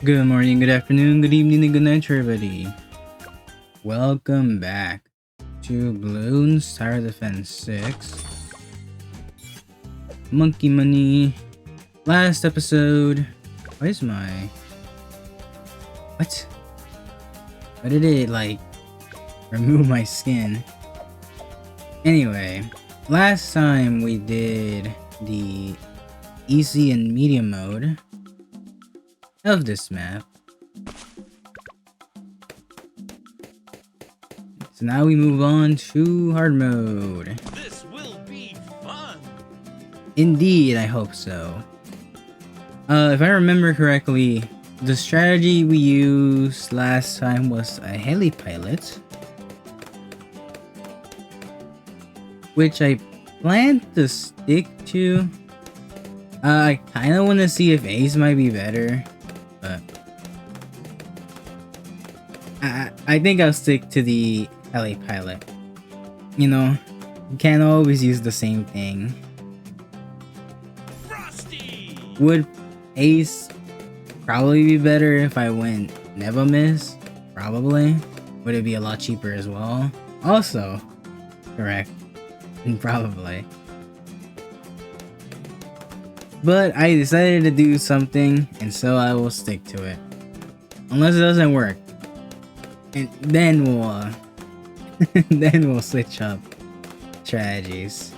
Good morning, good afternoon, good evening, and good night, everybody. Welcome back to Bloons Tower Defense 6. Monkey Money. Last episode. Why is my... What? Why did it, like, remove my skin? Anyway, last time we did the easy and medium mode of this map. So now we move on to hard mode. This will be fun. Indeed, I hope so. If I remember correctly, the strategy we used last time was a heli pilot, which I plan to stick to. I kind of want to see if Ace might be better, but I think I'll stick to the heli pilot. You know, you can't always use the same thing. Frosty. Would Ace probably be better if I went Never Miss? Probably. Would it be a lot cheaper as well? Also, correct. Probably. But I decided to do something, and so I will stick to it. Unless it doesn't work. And then we'll then we'll switch up strategies.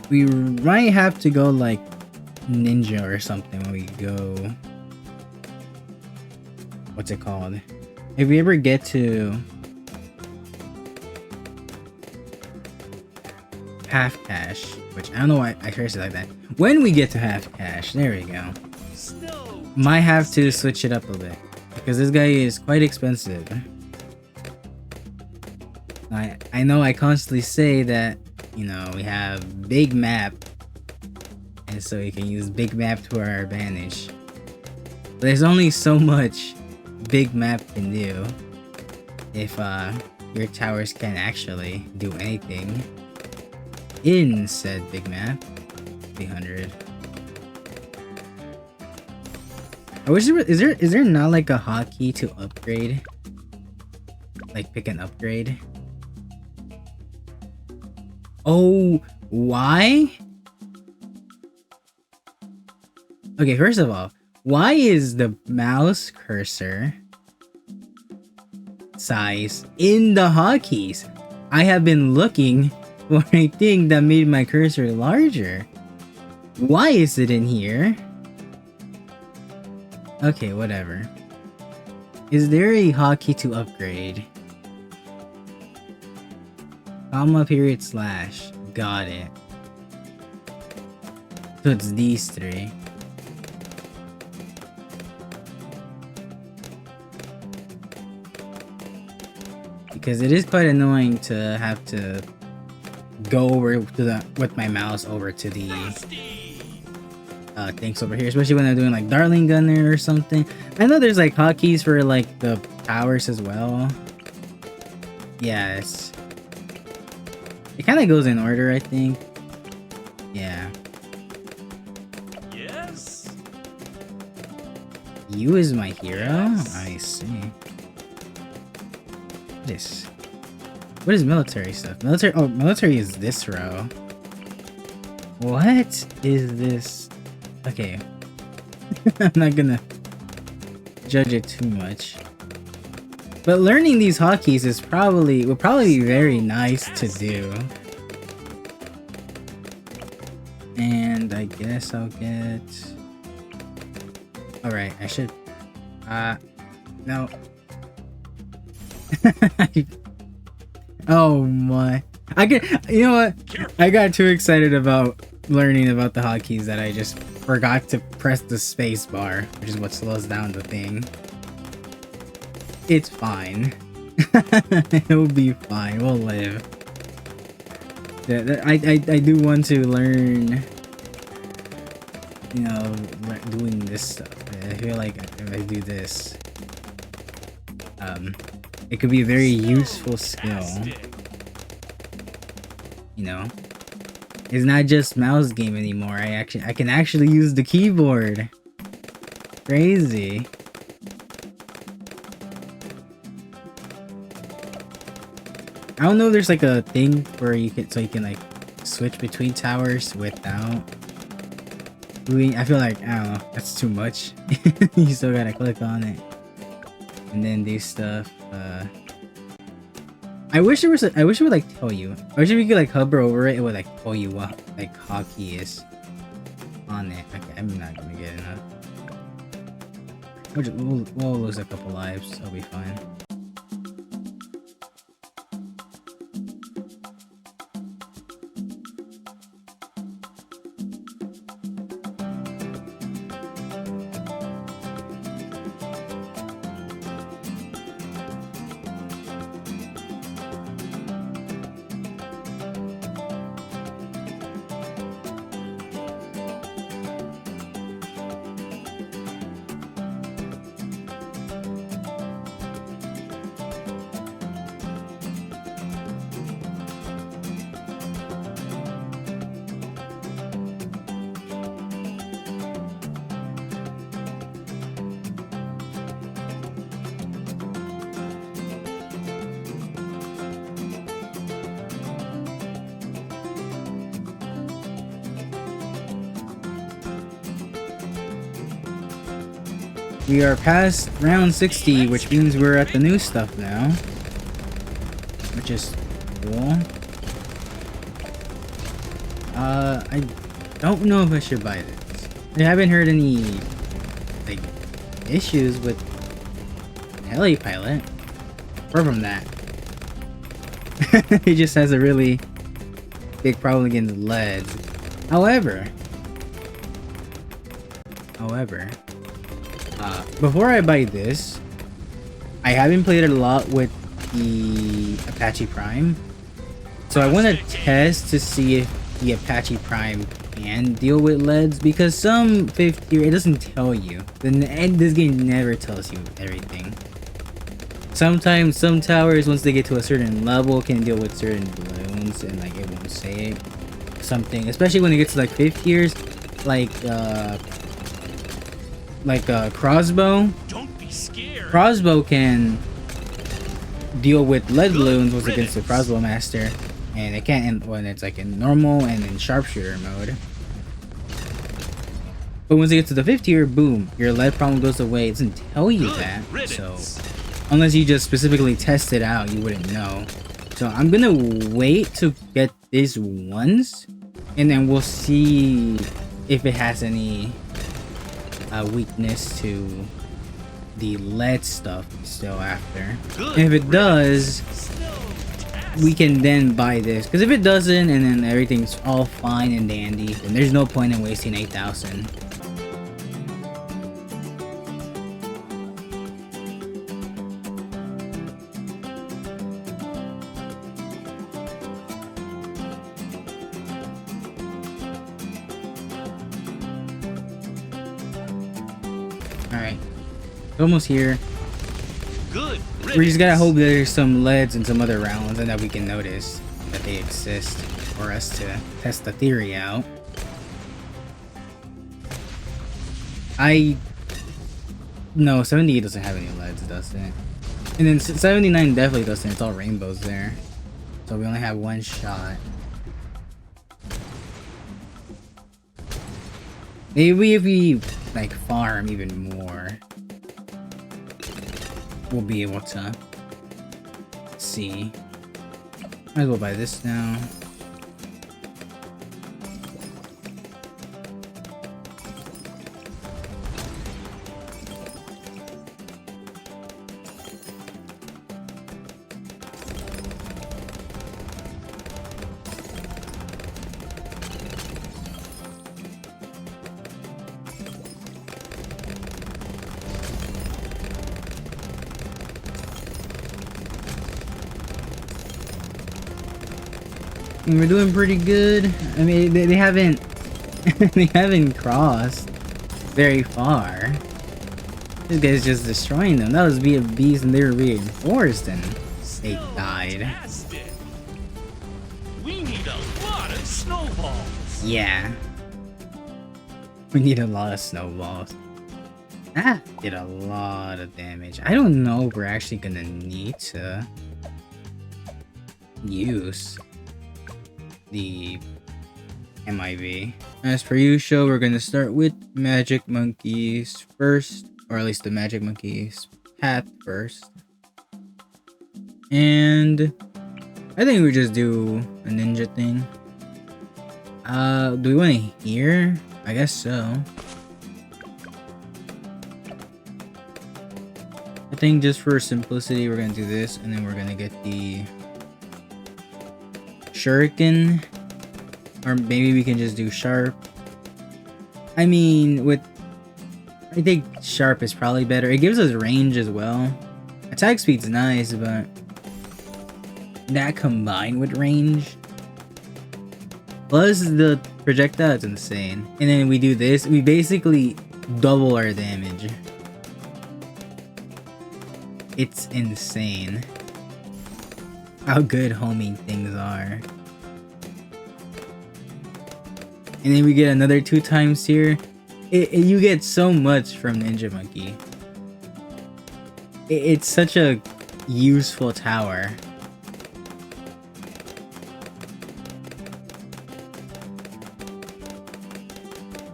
We might have to go like ninja or something when we go. What's it called? If we ever get to half cash, which I don't know why I cursed it like that. When we get to half cash, there we go. Might have to switch it up a bit because this guy is quite expensive. I know I constantly say that, you know, we have big map, and so we can use big map to our advantage. But there's only so much big map can do if your towers can't actually do anything in said big map. 300. I wish is there not like a hotkey to upgrade? Like pick an upgrade? Oh, why? Okay, first of all, why is the mouse cursor size in the hotkeys? I have been looking for a thing that made my cursor larger. Why is it in here? Okay, whatever. Is there a hotkey to upgrade? Comma period slash. Got it. So it's these three. Because it is quite annoying to have to go over to the with my mouse over to the things over here, especially when I'm doing like Darling Gunner or something. I know there's like hotkeys for like the powers as well. Yes. It kind of goes in order, I think. Yeah. Yes. You is my hero? Yes. I see. What is military stuff? Military is this row. What is this? Okay. I'm not gonna judge it too much. But learning these hotkeys is would probably be very nice to do. And I guess I'll get... Alright, I should... No. Oh my. You know what? I got too excited about learning about the hotkeys that I just forgot to press the space bar, which is what slows down the thing. It's fine. It'll be fine. We'll live. I do want to learn, you know, doing this stuff. I feel like if I do this, it could be a very useful skill. You know, it's not just mouse game anymore. I can actually use the keyboard. crazy. I don't know if there's like a thing where you can like switch between towers without doing. I feel like, I don't know, that's too much. You still gotta click on it and then do stuff. I wish it would like tell you. I wish if you could like hover over it, it would like tell you what like hotkey is on it. Okay, I'm not gonna get enough. We'll lose a couple lives. I'll be fine. We are past round 60, which means we're at the new stuff now. Which is cool. I don't know if I should buy this. I haven't heard any, like, issues with Heli pilot. Apart from that. He just has a really big problem against leads. However, before I buy this, I haven't played it a lot with the Apache Prime, so I want to test to see if the Apache Prime can deal with leads, because some 5th tier, it doesn't tell you. And this game never tells you everything. Sometimes some towers, once they get to a certain level, can deal with certain balloons, and like it won't say something, especially when it gets to like 5th tiers, like crossbow. Don't be scared. Crossbow can deal with lead balloons once against the crossbow master, and it can't when it's like in normal and in sharpshooter mode. But once it gets to the 5th tier, boom, your lead problem goes away. It doesn't tell you that, so unless you just specifically test it out, you wouldn't know. So I'm gonna wait to get this once, and then we'll see if it has any weakness to the lead stuff still after. And if it does, we can then buy this. Because if it doesn't, and then everything's all fine and dandy, then there's no point in wasting 8,000. Alright, almost here. Good. We just gotta hope there's some leads in some other rounds and that we can notice that they exist for us to test the theory out. No, 78 doesn't have any leads, does it? And then 79 definitely doesn't. It's all rainbows there. So we only have one shot. Maybe if we like farm even more, we'll be able to see. Might as well buy this now. And we're doing pretty good. I mean, they haven't they haven't crossed very far. This guy's just destroying them. That was BFBs and they were reinforced and they died. Fantastic. We need a lot of snowballs. Yeah. We need a lot of snowballs. That did a lot of damage. I don't know if we're actually gonna need to use the MIV. As per usual, we're gonna start with Magic Monkeys first, or at least the Magic Monkeys path first. And I think we just do a ninja thing. Do we want to hear? I guess so. I think just for simplicity, we're gonna do this, and then we're gonna get the Shuriken, or maybe we can just do Sharp. I mean, I think Sharp is probably better. It gives us range as well. Attack speed's nice, but that combined with range plus the projectile is insane. And then we do this, we basically double our damage. It's insane how good homing things are. And then we get another 2 times here. You get so much from Ninja Monkey. It's such a useful tower.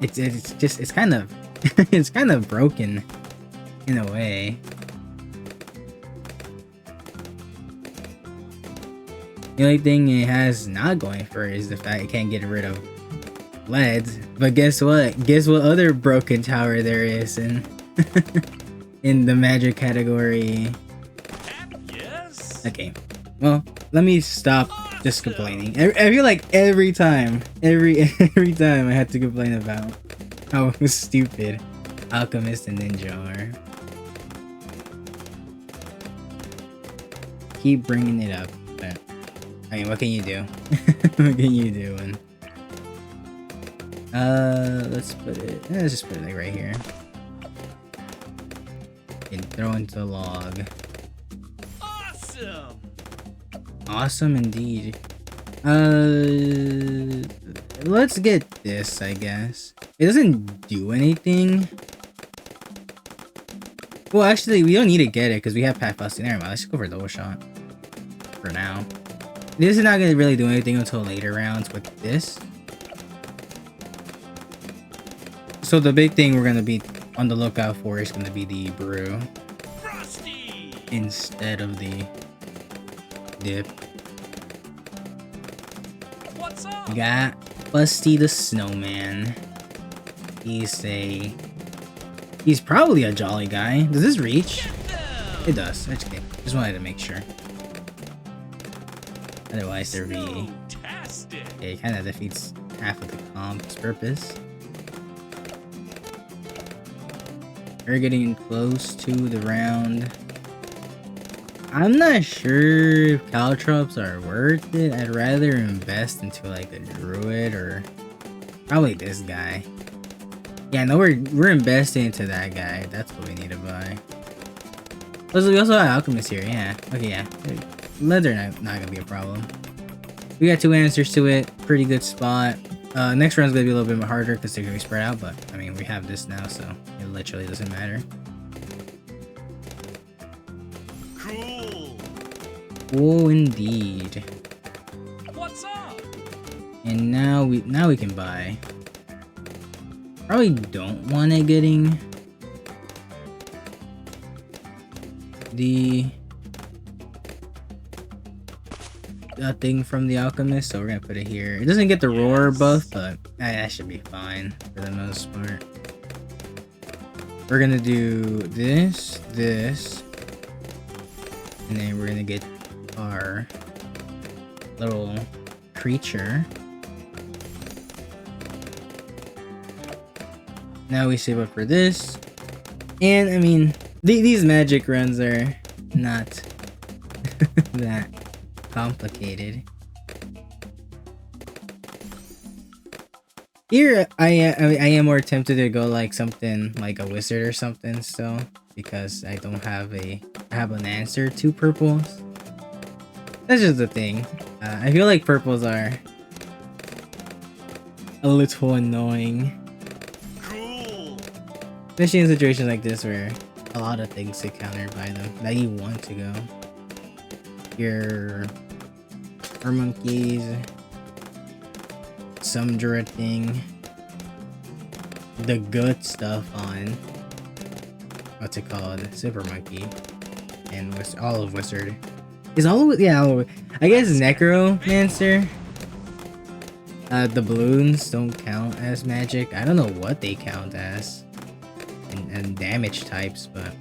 It's kind of it's kind of broken in a way. The only thing it has not going for it is the fact it can't get rid of leads. But guess what? Guess what other broken tower there is in in the magic category? Okay. Well, let me stop just complaining. I feel like every time I have to complain about how stupid Alchemist and Ninja are. Keep bringing it up. But, I mean, what can you do? What can you do? And let's just put it like right here. And throw into the log. Awesome. Awesome indeed. Let's get this, I guess. It doesn't do anything. Well, actually, we don't need to get it because we have Path Busting. Never mind. Let's just go for double shot for now. This is not going to really do anything until later rounds with this. So the big thing we're going to be on the lookout for is going to be the brew Frosty. instead of the dip. What's up? We got Busty the Snowman. He's probably a jolly guy. Does this reach? It does. Okay. Just wanted to make sure. Otherwise there'd be... Fantastic. It kind of defeats half of the comp's purpose. We're getting close to the round. I'm not sure if caltrops are worth it. I'd rather invest into like a druid or probably this guy. Yeah, no, we're investing into that guy. That's what we need to buy. Also, we also have alchemist here. Yeah. Okay. Yeah. Leather not gonna be a problem. We got 2 answers to it. Pretty good spot. Next round's gonna be a little bit harder because they're gonna be spread out. But I mean, we have this now, so it literally doesn't matter. Cool. Oh, indeed. What's up? And now we can buy. Probably don't want it getting the thing from the alchemist, so we're gonna put it here. It doesn't get the roar buff, but that should be fine for the most part. We're gonna do this, and then we're gonna get our little creature. Now we save up for this. And I mean, these magic runs are not that complicated. Here, I am more tempted to go like something like a wizard or something still, because I don't have an answer to purples. That's just the thing. I feel like purples are a little annoying. Cool. Especially in situations like this where a lot of things get countered by them that you want to go. Your monkeys, some drifting, the good stuff on what's it called, Super Monkey, and Olive Wizard. Is Olive? Yeah, Olive. I guess Necromancer. The balloons don't count as magic. I don't know what they count as, and damage types, but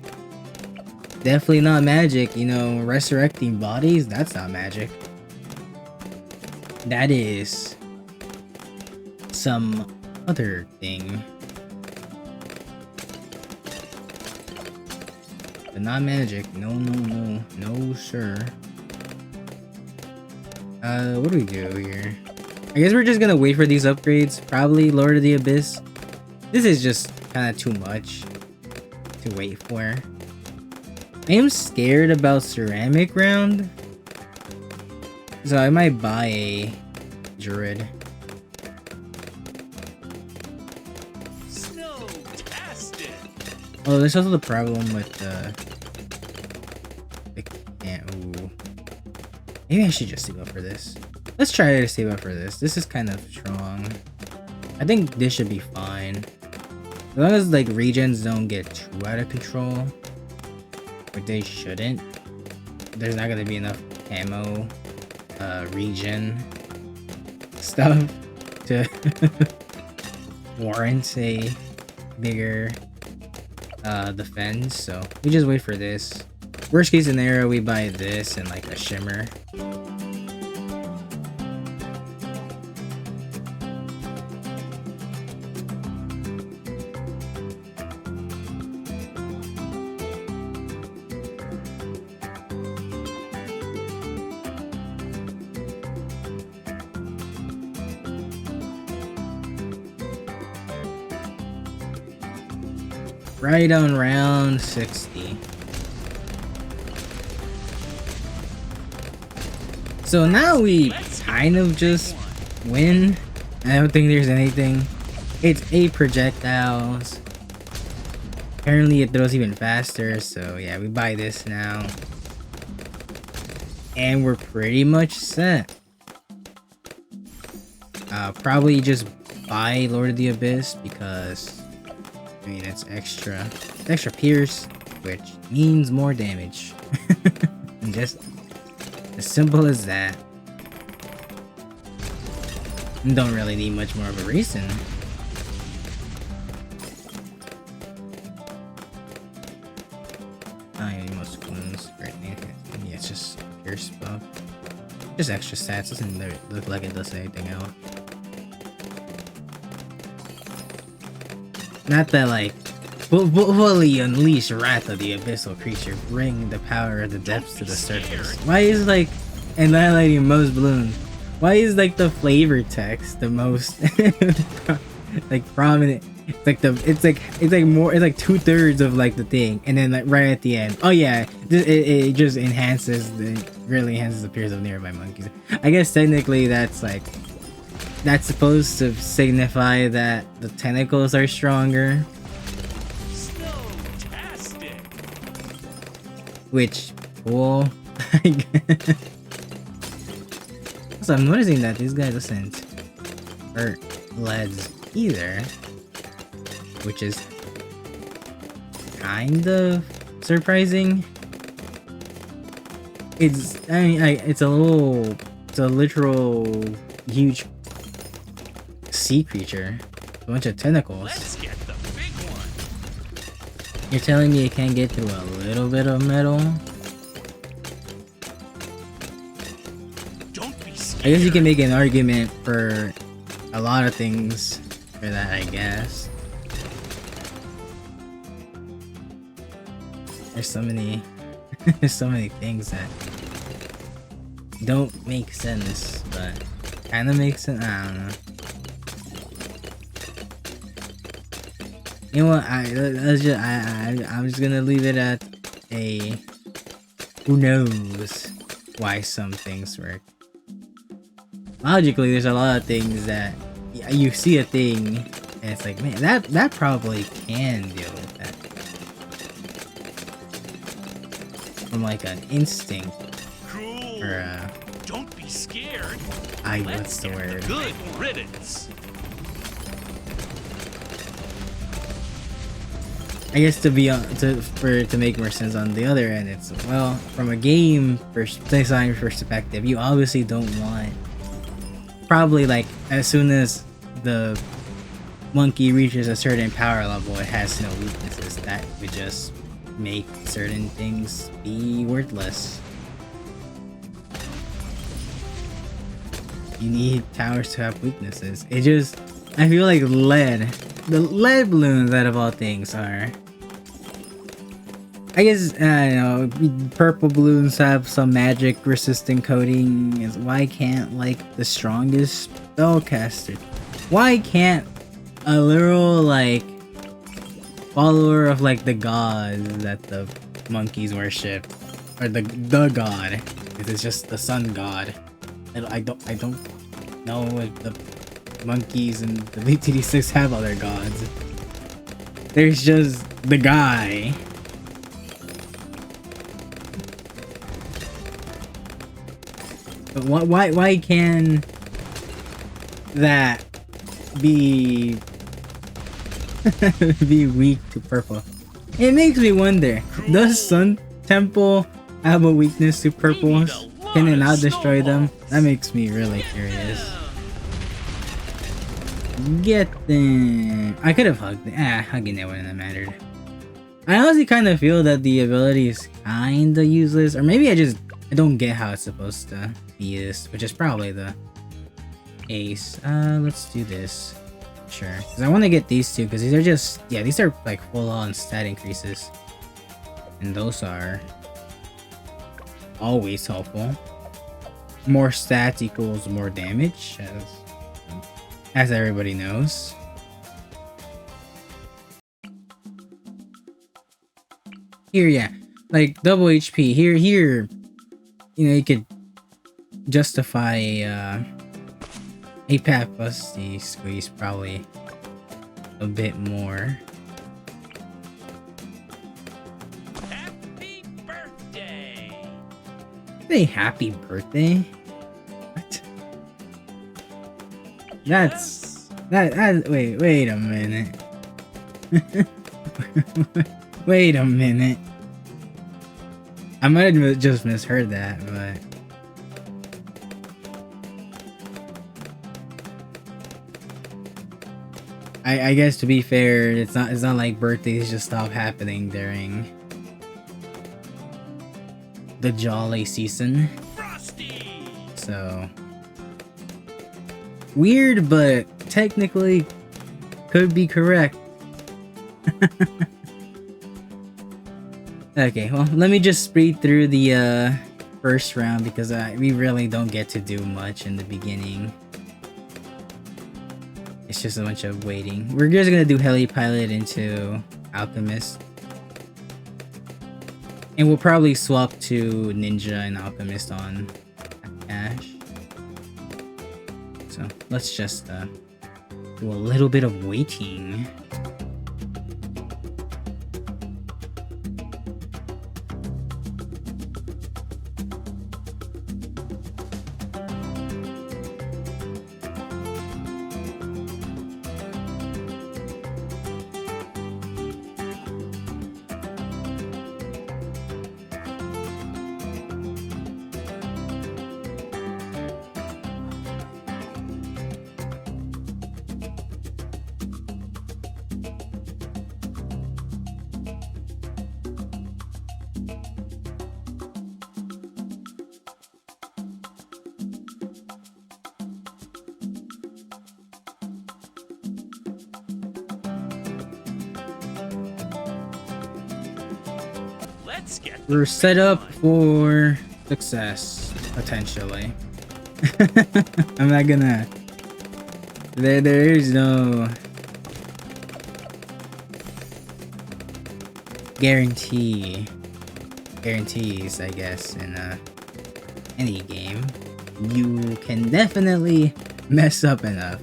definitely not magic. You know, resurrecting bodies, that's not magic. That is some other thing. But not magic. No, no, no. No, sir. What do we do here? I guess we're just gonna wait for these upgrades. Probably Lord of the Abyss. This is just kind of too much to wait for. I am scared about ceramic round, so I might buy a druid. Snowtastic. Oh, there's also the problem with the ooh. Maybe I should just save up for this. Let's try to save up for this. This is kind of strong. I think this should be fine. As long as like regens don't get too out of control. But they shouldn't. There's not gonna be enough camo regen stuff to warrant a bigger defense, so we just wait for this. Worst case scenario, we buy this and like a shimmer. Right on round 60. So now we kind of just win. I don't think there's anything. It's 8 projectiles. Apparently it throws even faster, so yeah, we buy this now. And we're pretty much set. Probably just buy Lord of the Abyss because I mean, it's extra pierce, which means more damage. And just as simple as that. And don't really need much more of a reason. I don't need most wounds or anything. Yeah, it's just pierce buff. Just extra stats. Doesn't look like it does anything else. Not that like fully unleash Wrath of the Abyssal Creature, bring the power of the depths to the surface. Why is like annihilating most balloons? Why is like the flavor text the most like prominent? It's like 2/3 of like the thing, and then like right at the end, oh yeah, it just really enhances the appearance of nearby monkeys. I guess technically that's supposed to signify that the tentacles are stronger. Snowtastic. Which, cool. So I'm noticing that these guys doesn't hurt leads either. Which is kind of surprising. It's a literal huge sea creature, a bunch of tentacles. Let's get the big one. You're telling me it can't get through a little bit of metal? Don't be scared. I guess you can make an argument for a lot of things for that, I guess. There's so many there's so many things that don't make sense, but kind of makes sense. I don't know. You know what? I'm just gonna leave it at a who knows why some things work. Logically, there's a lot of things that you see a thing and it's like, man, that probably can deal with from like an instinct Cool. or Don't be scared. what's the word? Good riddance. I guess to make more sense on the other end, it's well from a game design perspective, you obviously don't want probably like as soon as the monkey reaches a certain power level, it has no weaknesses. That would just make certain things be worthless. You need towers to have weaknesses. I feel like the lead balloons out of all things are. I guess, I don't know, purple balloons have some magic resistant coating. Why can't like the strongest spellcaster? Why can't a literal like follower of like the gods that the monkeys worship, or the god, if it's just the sun god? I don't know if the monkeys and the BTD6 have other gods. There's just the guy. But why can that be be weak to purple? It makes me wonder, does Sun Temple have a weakness to purples? Can it not destroy them? That makes me really curious. Get them. I could have hugged it. Hugging it wouldn't have mattered. I honestly kind of feel that the ability is kind of useless, or maybe I don't get how it's supposed to be used, which is probably the ace. Let's do this. Sure, because I want to get these two, because these are just, yeah, these are like full-on stat increases, and those are always helpful. More stats equals more damage, as everybody knows. Here, yeah, like double HP. Here, you know, you could justify a path plus the squeeze probably a bit more. Happy birthday! Say happy birthday? What? That's that wait a minute. Wait a minute. I might have just misheard that, but I guess to be fair, it's not like birthdays just stop happening during the jolly season. Frosty! So weird, but technically could be correct. Okay, well, let me just speed through the first round, because we really don't get to do much in the beginning. It's just a bunch of waiting. We're just gonna do Heli Pilot into Alchemist. And we'll probably swap to Ninja and Alchemist on Ash. So let's just do a little bit of waiting. Let's get We're set up for success, potentially. I'm not gonna... There is no guarantees, I guess, in any game. You can definitely mess up enough.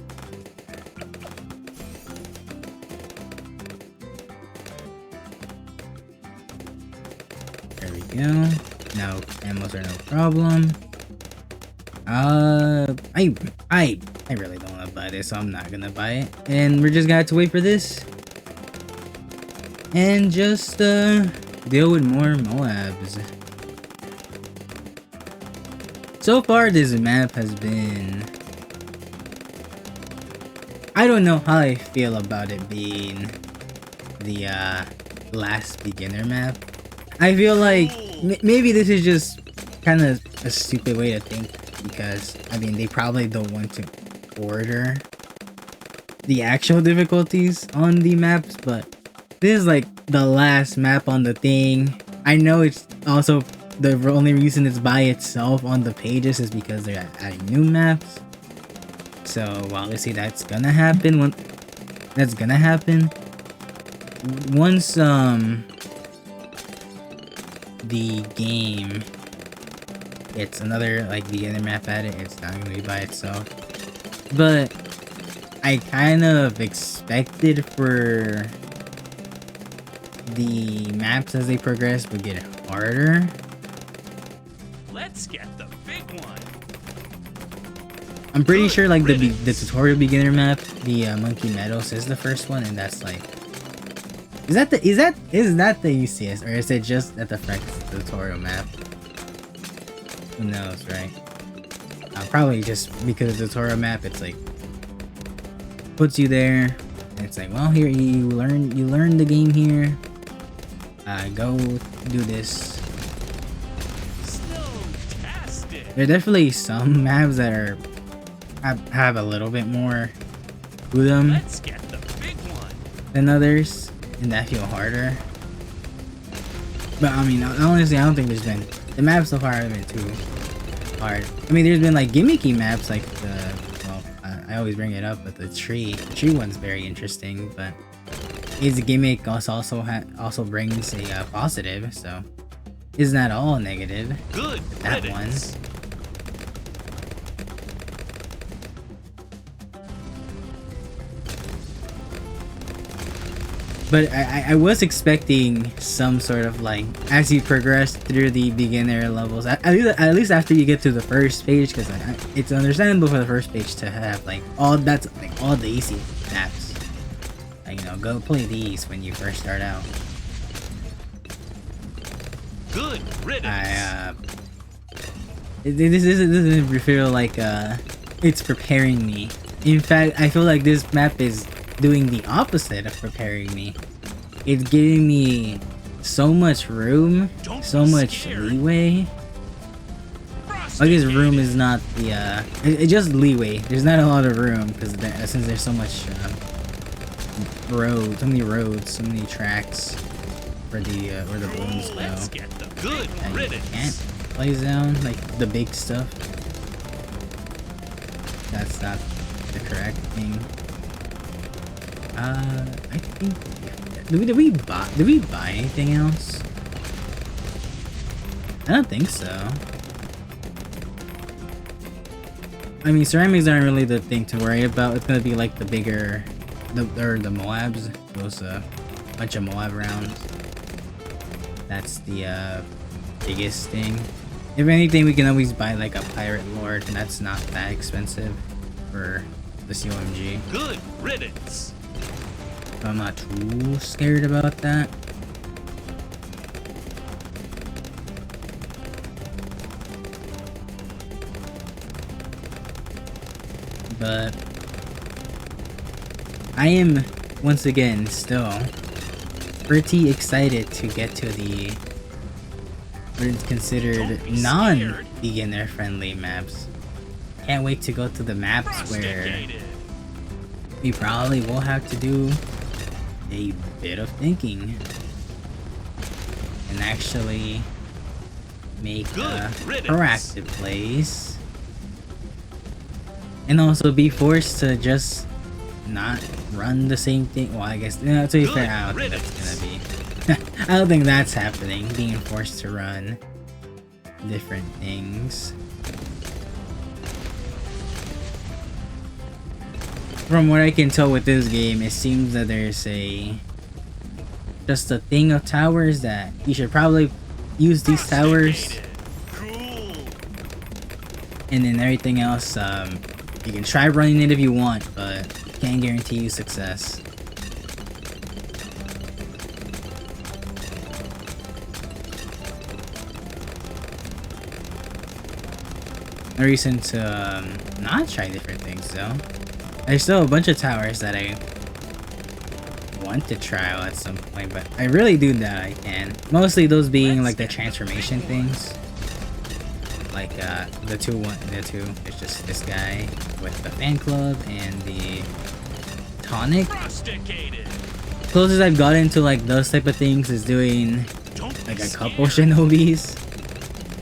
There we go. Now ammos are no problem. I really don't want to buy this, so I'm not gonna buy it. And we're just gonna have to wait for this. And just deal with more Moabs. So far this map has been... I don't know how I feel about it being the last beginner map. I feel like maybe this is just kind of a stupid way to think, because I mean they probably don't want to order the actual difficulties on the maps, but this is like the last map on the thing. I know it's also the only reason it's by itself on the pages is because they're adding new maps. So obviously that's gonna happen. Once the game gets another like beginner map added, it's not gonna be by itself. But I kind of expected for the maps as they progress would get harder. Let's get the big one. I'm pretty sure like the tutorial beginner map, the Monkey Meadows is the first one, and that's like, is that the easiest, or is it just at the first tutorial map? Who knows, right? Probably just because the tutorial map, it's like puts you there, and it's like, well, here you learn the game here. Go do this. There are definitely some maps that are have a little bit more to them. Let's get the big one. Than others, and that feel harder. But I mean, honestly, I don't think there's been the maps so far haven't been too hard. I mean, there's been like gimmicky maps like the I always bring it up, but the tree one's very interesting, but its gimmick also brings a positive, so it's not all negative. Good. That one. But I was expecting some sort of like, as you progress through the beginner levels, at least after you get to the first page, because it's understandable for the first page to have like all the easy maps. Like, you know, go play these when you first start out. Good riddance. This doesn't feel like it's preparing me. In fact, I feel like this map is doing the opposite of preparing me. It's giving me so much room, so much leeway. I guess room is not the it's just leeway. There's not a lot of room because since there's so much so many roads, so many tracks for the where the balloons go. Let's get the good riddance. You can't play down like the big stuff. That's not the correct thing. I think did we buy anything else? I don't think so. I mean, ceramics aren't really the thing to worry about. It's gonna be like the bigger, the Moabs. Those bunch of Moab rounds. That's the biggest thing. If anything, we can always buy like a pirate lord, and that's not that expensive for the COMG. Good riddance. So I'm not too scared about that. But I am once again still pretty excited to get to the what is considered non-beginner friendly maps. Can't wait to go to the maps where we probably will have to do a bit of thinking and actually make proactive plays, and also be forced to just not run the same thing. Well, I guess, to be fair, I don't think that's gonna be I don't think that's happening, being forced to run different things. From what I can tell with this game, it seems that there's just a thing of towers that you should probably use these towers, Cool. and then everything else, you can try running it if you want, but can't guarantee you success. No reason to not try different things though. There's still a bunch of towers that I want to try out at some point, but I really do that I can. Mostly those being like the transformation things. Like the two. There's just this guy with the fan club and the tonic. Rusticated. Closest I've gotten to like those type of things is doing Don't like be a couple scared. shinobis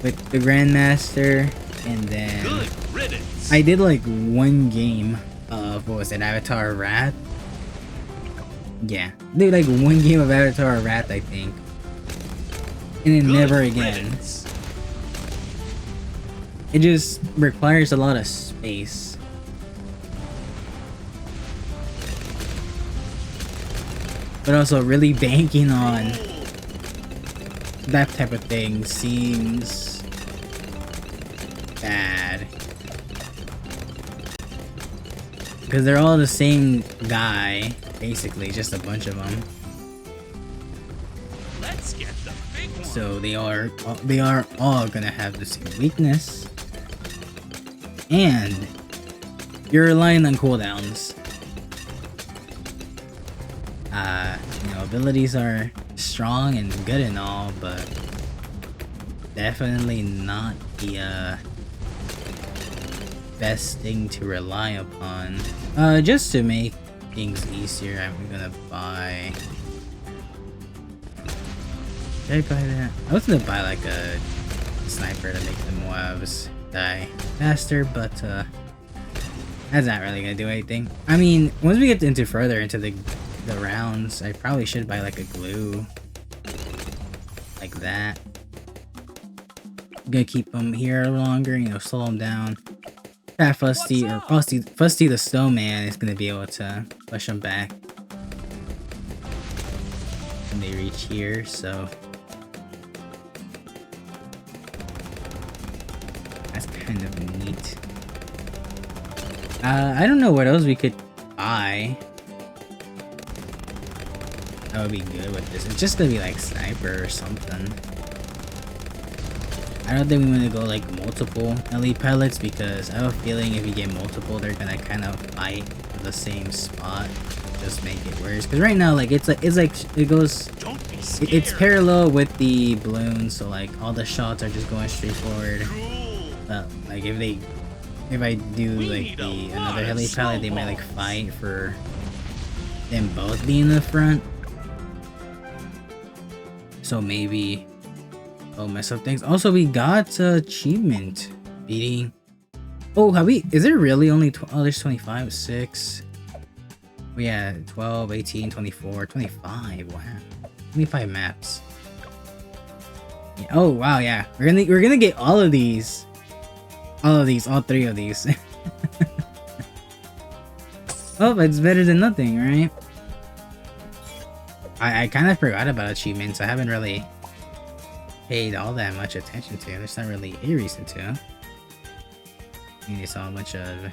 with the Grandmaster, and then Good riddance. I did like one game of what was it, Avatar Wrath? Yeah, did like one game of Avatar Wrath, I think, and then Good never again. riddance. It just requires a lot of space. But also really banking on that type of thing seems bad. Because they're all the same guy, basically, just a bunch of them. Let's get the big one. So they are all gonna have the same weakness. And you're relying on cooldowns. You know, abilities are strong and good and all, but definitely not the best thing to rely upon. Just to make things easier, I'm gonna buy. Did I buy that? I was gonna buy like a sniper to make the Moabs die faster, but that's not really gonna do anything. I mean, once we get into further into the rounds, I probably should buy like a glue like that. I'm gonna keep them here longer, you know, slow them down. That Fusty or Fusty the Snowman is gonna be able to push them back when they reach here, so that's kind of neat. I don't know what else we could buy. That would be good with this. It's just gonna be like sniper or something. I don't think we want to go like multiple Heli pellets because I have a feeling if you get multiple, they're gonna kind of fight for the same spot. Just make it worse. Because right now, like it goes. Don't be scared. It's parallel with the balloons, so like all the shots are just going straight forward. Cool. But like if I do like another Heli pellet, they might like fight for them both being in the front. So maybe I'll mess up things. Also, we got achievement beating. Oh, have we? Is there really only? Oh, there's 25, 6. Oh, yeah, 12, 18, 24, 25. Wow, 25 maps. Yeah, oh wow, yeah. We're gonna get all of these. All 3 of these. Oh, it's better than nothing, right? I kind of forgot about achievements. I haven't really paid all that much attention to. There's not really a reason to. I mean, it's all a bunch of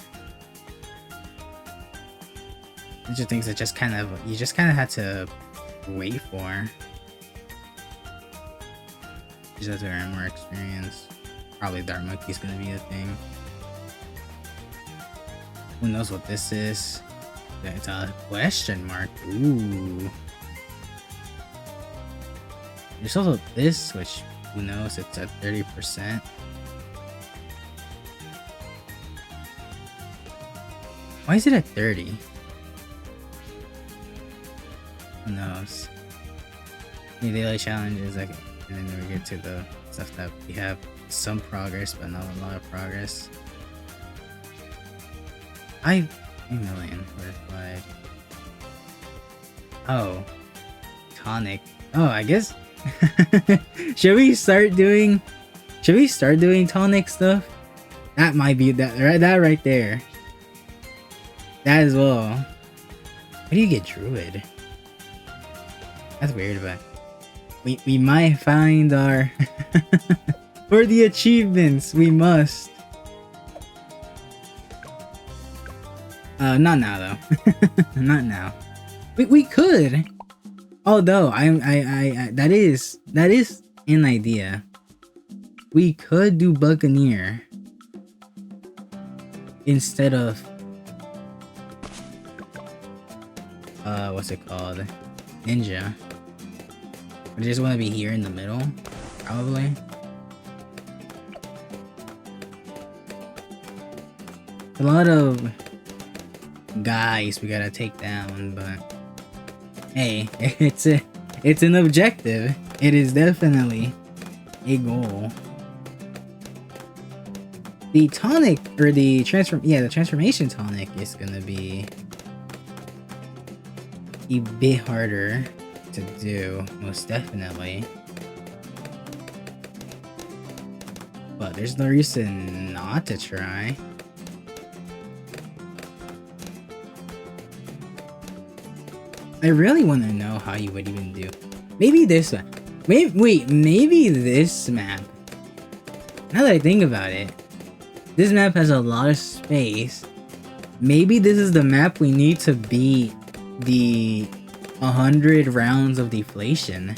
things that just kind of you just kind of had to wait for. You just have to earn more experience. Probably Dark Monkey's gonna be a thing. Who knows what this is? It's a question mark. Ooh. There's also this, which who knows? It's at 30%. Why is it at 30? Who knows? The daily challenge is like, and then we get to the stuff that we have some progress, but not a lot of progress. 5 million worth like. Oh, tonic. Oh, I guess. Should we start doing tonic stuff? That might be that right there. That as well. How do you get druid? That's weird, but We might find our for the achievements. We must. Not now though. Not now. We could. Although I that is an idea. We could do Buccaneer instead of what's it called? Ninja. I just want to be here in the middle, probably. A lot of guys we gotta take down, but hey, it's an objective. It is definitely a goal. The tonic or the transformation tonic is gonna be a bit harder to do, most definitely. But there's no reason not to try. I really want to know how you would even do. Maybe this map. Maybe this map. Now that I think about it, this map has a lot of space. Maybe this is the map we need to beat the 100 rounds of deflation.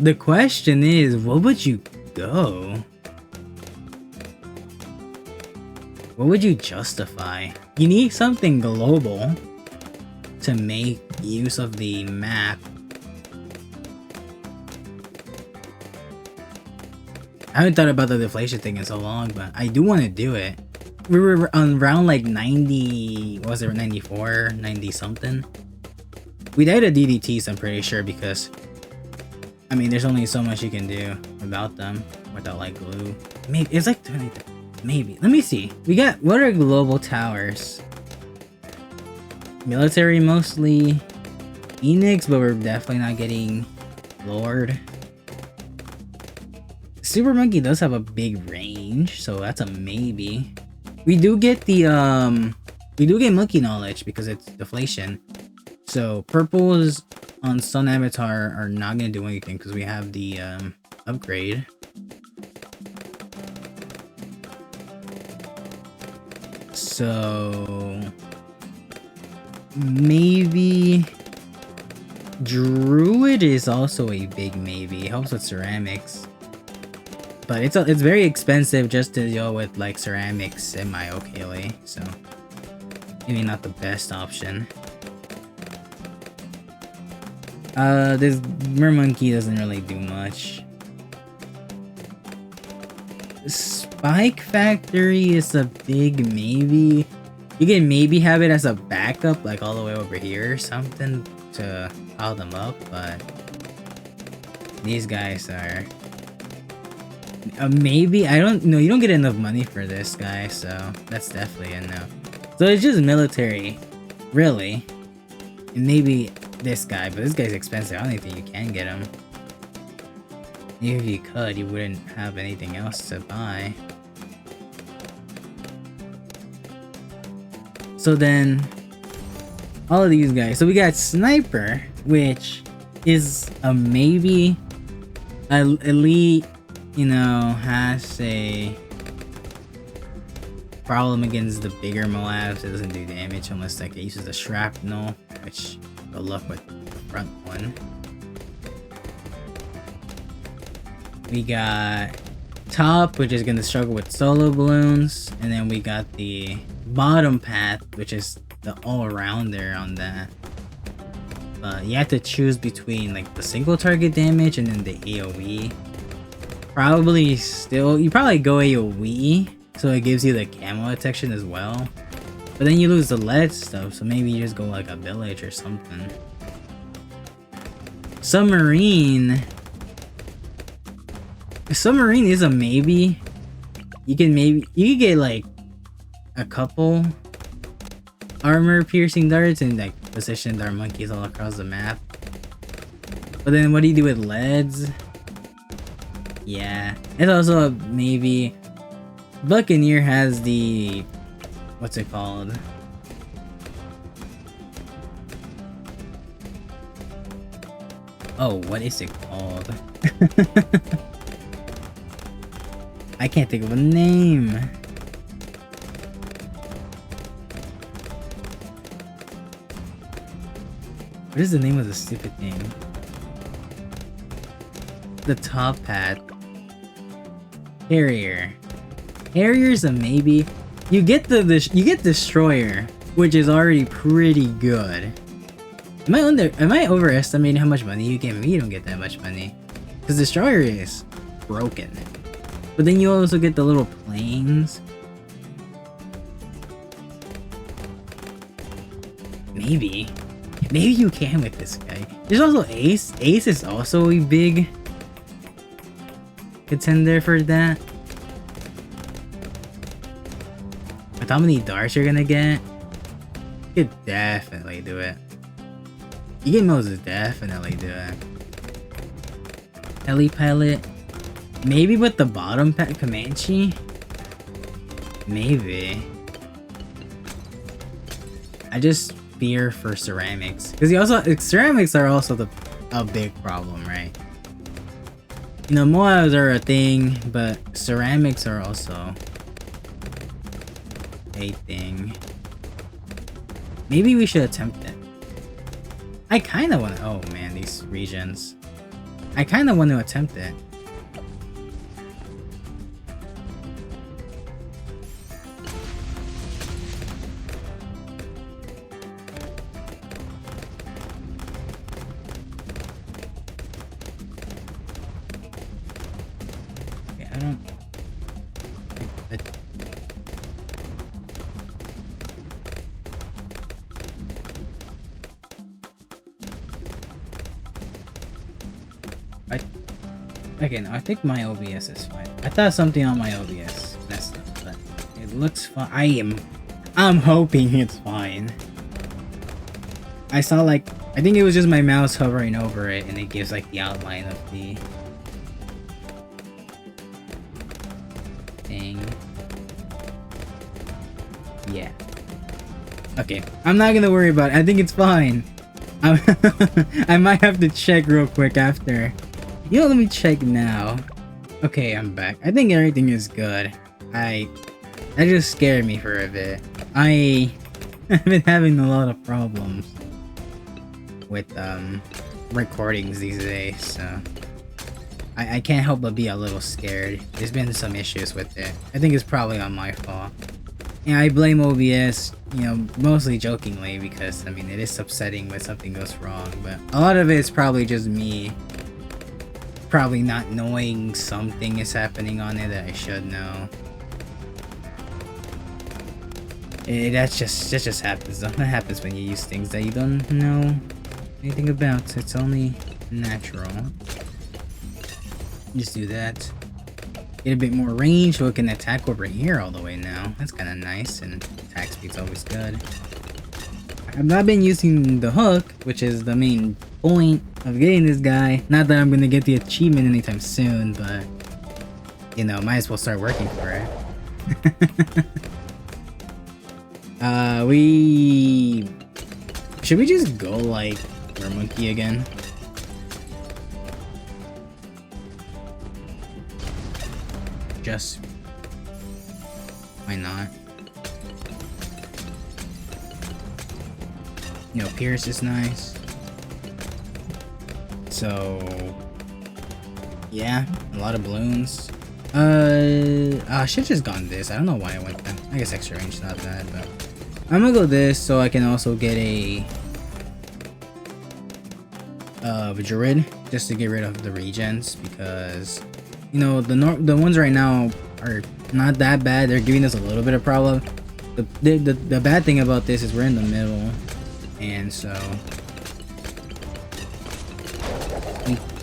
The question is, what would you go? What would you justify? You need something global to make use of the map. I haven't thought about the deflation thing in so long, but I do want to do it. We were on round like 90, what was it, 94, 90 something? We died at DDTs, I'm pretty sure, because I mean there's only so much you can do about them without like glue. Maybe it's like 20, maybe. Let me see. We got, what are global towers? Military mostly. Phoenix, but we're definitely not getting Lord. Super Monkey does have a big range, so that's a maybe. We do get the we do get monkey knowledge because it's deflation. So purples on Sun Avatar are not gonna do anything because we have the upgrade. So maybe Druid is also a big maybe. It helps with ceramics. But it's very expensive just to deal with like ceramics semi-okayly, so maybe not the best option. This Mermonkey doesn't really do much. Spike Factory is a big maybe. You can maybe have it as a backup, like all the way over here or something to pile them up, but these guys are maybe. I don't know. You don't get enough money for this guy, so that's definitely a no. So it's just military, really, and maybe this guy, but this guy's expensive. I don't think you can get him. Even if you could, you wouldn't have anything else to buy. So then, all of these guys. So we got Sniper, which is a maybe. Elite, you know, has a problem against the bigger Moabs. It doesn't do damage unless like it uses the shrapnel, which good luck with the front one. We got top, which is gonna struggle with solo balloons, and then we got the bottom path, which is the all-rounder on that. You have to choose between like the single target damage and then the AoE. Probably still, you probably go AoE, so it gives you the camo detection as well. But then you lose the lead stuff, so maybe you just go like a village or something. Submarine is a maybe. You can get like a couple armor piercing darts and like position dart monkeys all across the map. But then what do you do with leads? Yeah, it's also a maybe. Buccaneer has the, what's it called? Oh, what is it called? I can't think of a name. What is the name of the stupid thing? The top hat. Carrier. Carrier's a maybe. You get you get Destroyer, which is already pretty good. Am I overestimating how much money you get? Maybe you don't get that much money. Because Destroyer is broken. But then you also get the little planes. Maybe. Maybe you can with this guy. There's also Ace. Ace is also a big contender for that. With how many darts you're gonna get, you could definitely do it. You can most definitely do it. Heli pilot. Maybe with the bottom pet Comanche? Maybe. I just fear for ceramics. Because you also ceramics are also a big problem, right? You know, Moabs are a thing, but ceramics are also a thing. Maybe we should attempt it. I kinda wanna oh man, these regions. I kinda want to attempt it. I don't... Okay, no, I think my OBS is fine. I thought something on my OBS messed up, but it looks fine. I'm hoping it's fine. I saw like, I think it was just my mouse hovering over it and it gives like the outline of the thing. Yeah. Okay, I'm not gonna worry about it. I think it's fine. I might have to check real quick after. You know, let me check now. Okay, I'm back. I think everything is good. That just scared me for a bit. I've been having a lot of problems with recordings these days, so I can't help but be a little scared. There's been some issues with it. I think it's probably on my fault. Yeah, I blame OBS, you know, mostly jokingly because, I mean, it is upsetting when something goes wrong, but a lot of it is probably just me probably not knowing something is happening on it that I should know. That just happens. That happens when you use things that you don't know anything about. It's only natural. Just do that. Get a bit more range so it can attack over here all the way now. That's kind of nice, and attack speed's always good. I've not been using the hook, which is the main point of getting this guy. Not that I'm gonna get the achievement anytime soon, but you know, might as well start working for it. Should we just go like Monkey again? Just why not? You know, Pierce is nice. So yeah, a lot of Bloons. I should've just gone this. I don't know why I went that. I guess extra range is not bad, but I'm gonna go this so I can also get a Druid just to get rid of the regens, because you know the ones right now are not that bad. They're giving us a little bit of problem. The bad thing about this is we're in the middle, and so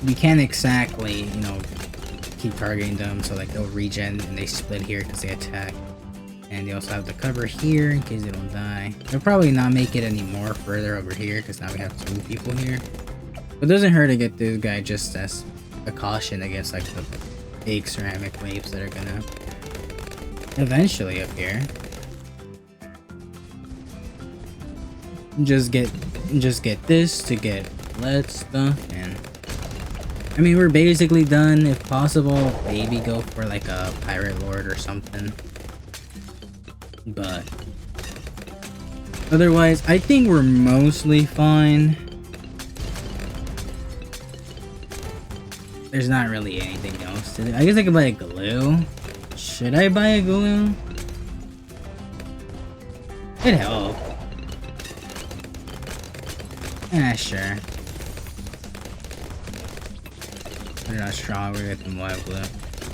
we can't exactly, you know, keep targeting them. So like they'll regen and they split here because they attack, and they also have the cover here in case they don't die. They'll probably not make it any more further over here because now we have 2 people here. But it doesn't hurt to get this guy just as a caution against like the big ceramic waves that are gonna eventually appear. Just get this to get lead stuff, and I mean, we're basically done. If possible, maybe go for like a pirate lord or something. But otherwise, I think we're mostly fine. There's not really anything else to do. I guess I could buy a glue. Should I buy a glue? It'd help. Yeah, sure. We're not strong, we're getting wild glue.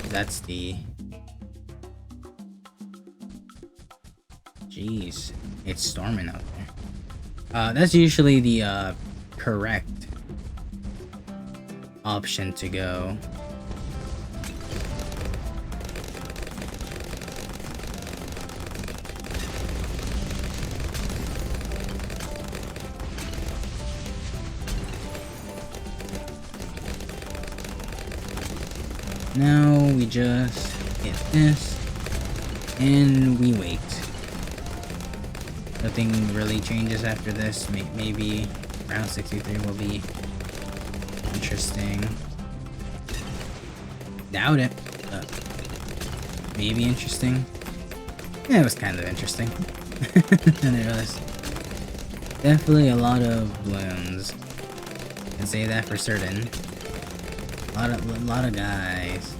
That's the... Jeez. It's storming out there. That's usually the correct option to go. Now we just hit this and we wait. Nothing really changes after this. Maybe round 63 will be interesting. Doubt it, but maybe interesting. Yeah, it was kind of interesting. And there was definitely a lot of balloons. I can say that for certain. A lot of guys.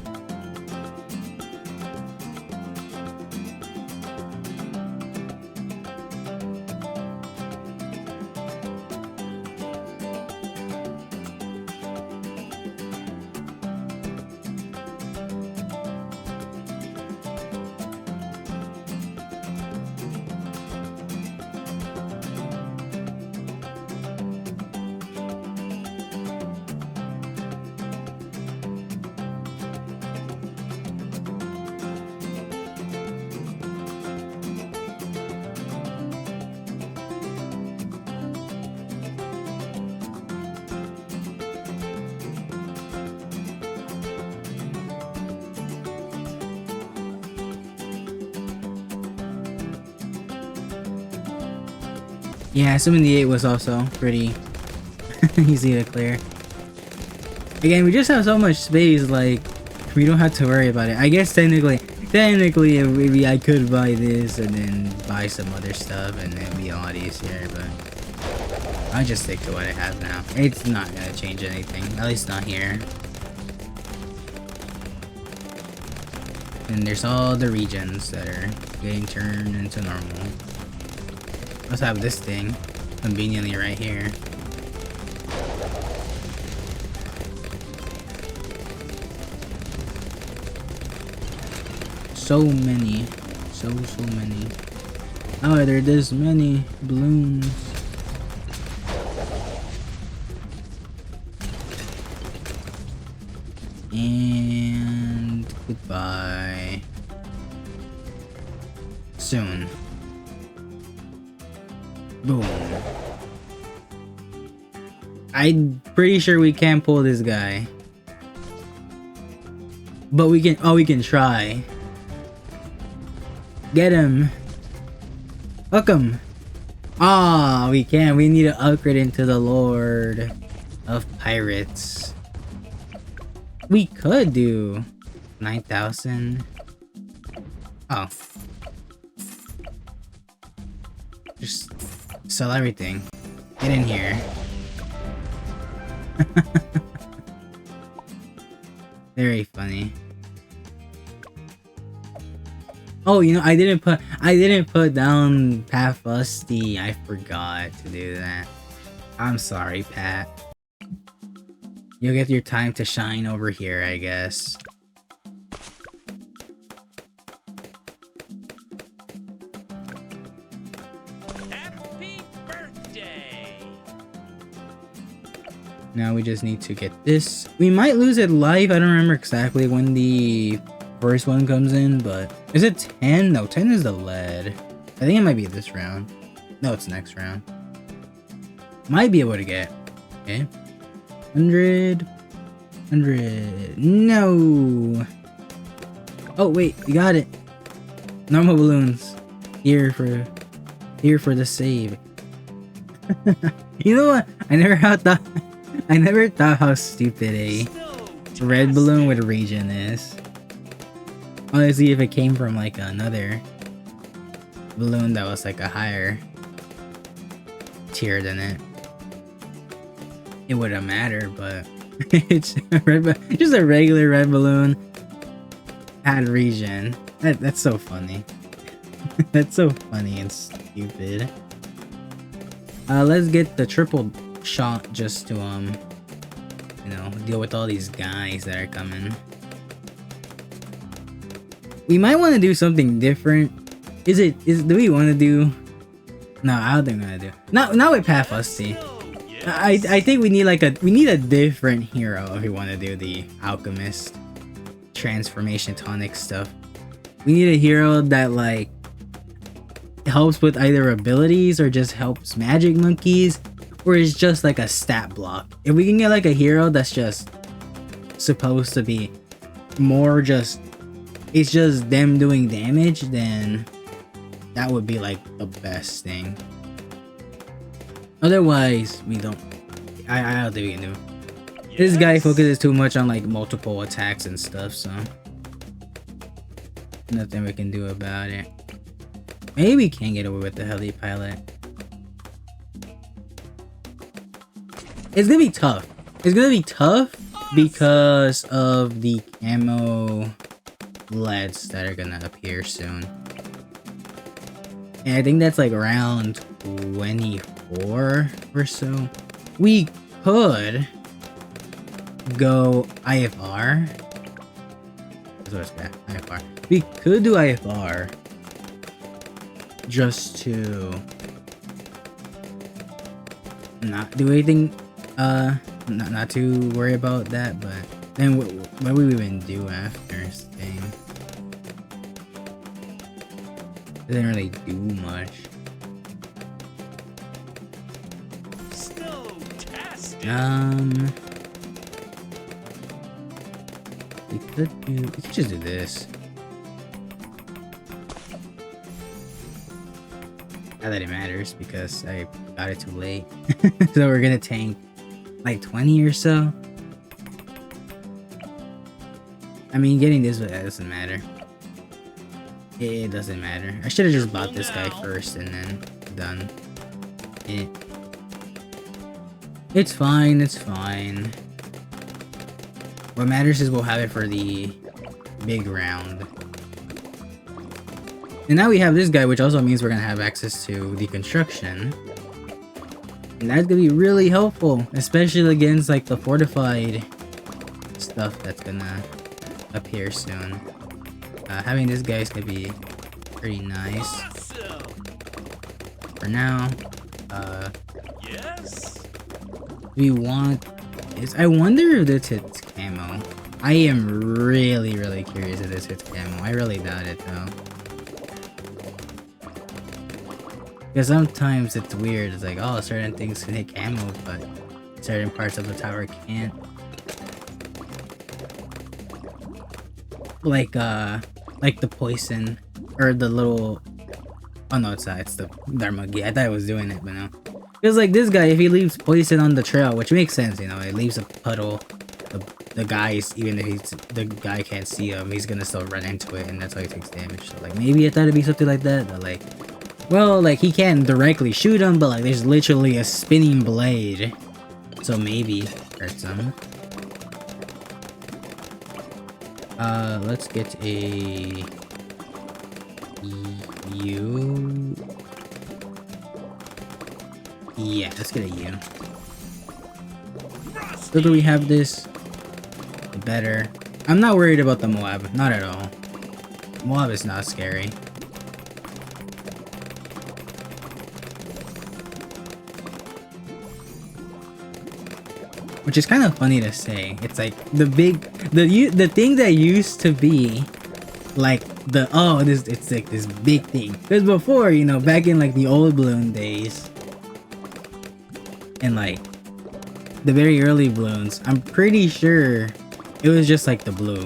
Yeah, 78 was also pretty easy to clear. Again, we just have so much space, like, we don't have to worry about it. I guess technically, maybe I could buy this and then buy some other stuff and then be a lot easier, but I'll just stick to what I have now. It's not gonna change anything, at least not here. And there's all the regions that are getting turned into normal. Let's have this thing conveniently right here. So many. So many. How are there this many balloons? And goodbye. Soon. Boom. I'm pretty sure we can't pull this guy. But we can try. Get him. Hook him. Ah, we can. We need to upgrade into the Lord of Pirates. We could do 9,000. Oh. Just sell everything. Get in here. Very funny. Oh, you know, I didn't put down Pat Fusty. I forgot to do that. I'm sorry, Pat. You'll get your time to shine over here, I guess. Happy birthday! Now we just need to get this. We might lose it live. I don't remember exactly when the first one comes in, but is it 10? No, 10 is the lead. I think it might be this round. No, it's next round. Might be able to get. Okay. 100. No. Oh wait, you got it. Normal balloons. Here for the save. You know what? I never thought how stupid red balloon with regen is. Honestly, if it came from like another balloon that was like a higher tier than it, it wouldn't matter, but it's just a regular red balloon had regen. That's so funny. That's so funny and stupid. Let's get the triple shot just to you know, deal with all these guys that are coming. We might want to do something different. Do we want to do? No, I don't think we're gonna do. Not with Path Lusty. I think we need a different hero if we want to do the alchemist transformation tonic stuff. We need a hero that like helps with either abilities or just helps magic monkeys, or is just like a stat block. If we can get like a hero that's just supposed to be more just, it's just them doing damage, then that would be like the best thing. Otherwise, we don't. I don't think we can do. This guy focuses too much on like multiple attacks and stuff, so nothing we can do about it. Maybe we can get away with the heli pilot. It's gonna be tough. It's gonna be tough because of the camo LEDs that are gonna appear soon. And I think that's like around 24 or so. We could go IFR. That's what it's got, IFR. We could do IFR just to not do anything, not to worry about that, but then what would we even do after staying? Doesn't really do much. We could just do this. Not that it matters because I got it too late. So we're gonna tank like 20 or so. I mean, getting this doesn't matter. It doesn't matter. I should have just bought this guy first and then done it. It's fine, it's fine. What matters is we'll have it for the big round. And now we have this guy, which also means we're gonna have access to the construction. And that's gonna be really helpful, especially against like the fortified stuff that's gonna appear soon. Having this guy is gonna be pretty nice. For now, we want is I wonder if this hits camo. I am really curious if this hits camo. I really doubt it though. Because sometimes it's weird. It's like, oh, certain things can hit camo, but certain parts of the tower can't. Like the poison or the little. Oh no, it's the Dharmagi. I thought it was doing it, but no. Because like this guy, if he leaves poison on the trail, which makes sense, you know, it leaves a puddle. The guys, even if the guy can't see him, he's gonna still run into it, and that's how he takes damage. So like maybe I thought it'd be something like that, but like, well, like he can't directly shoot him, but like there's literally a spinning blade, so maybe hurts him. Let's get a U. Yeah, let's get a U. The quicker we have this, the better. I'm not worried about the Moab, not at all. Moab is not scary. Which is kind of funny to say. It's like the thing that used to be like it's like this big thing. Because before, you know, back in like the old Bloon days, and like the very early Bloons, I'm pretty sure it was just like the blue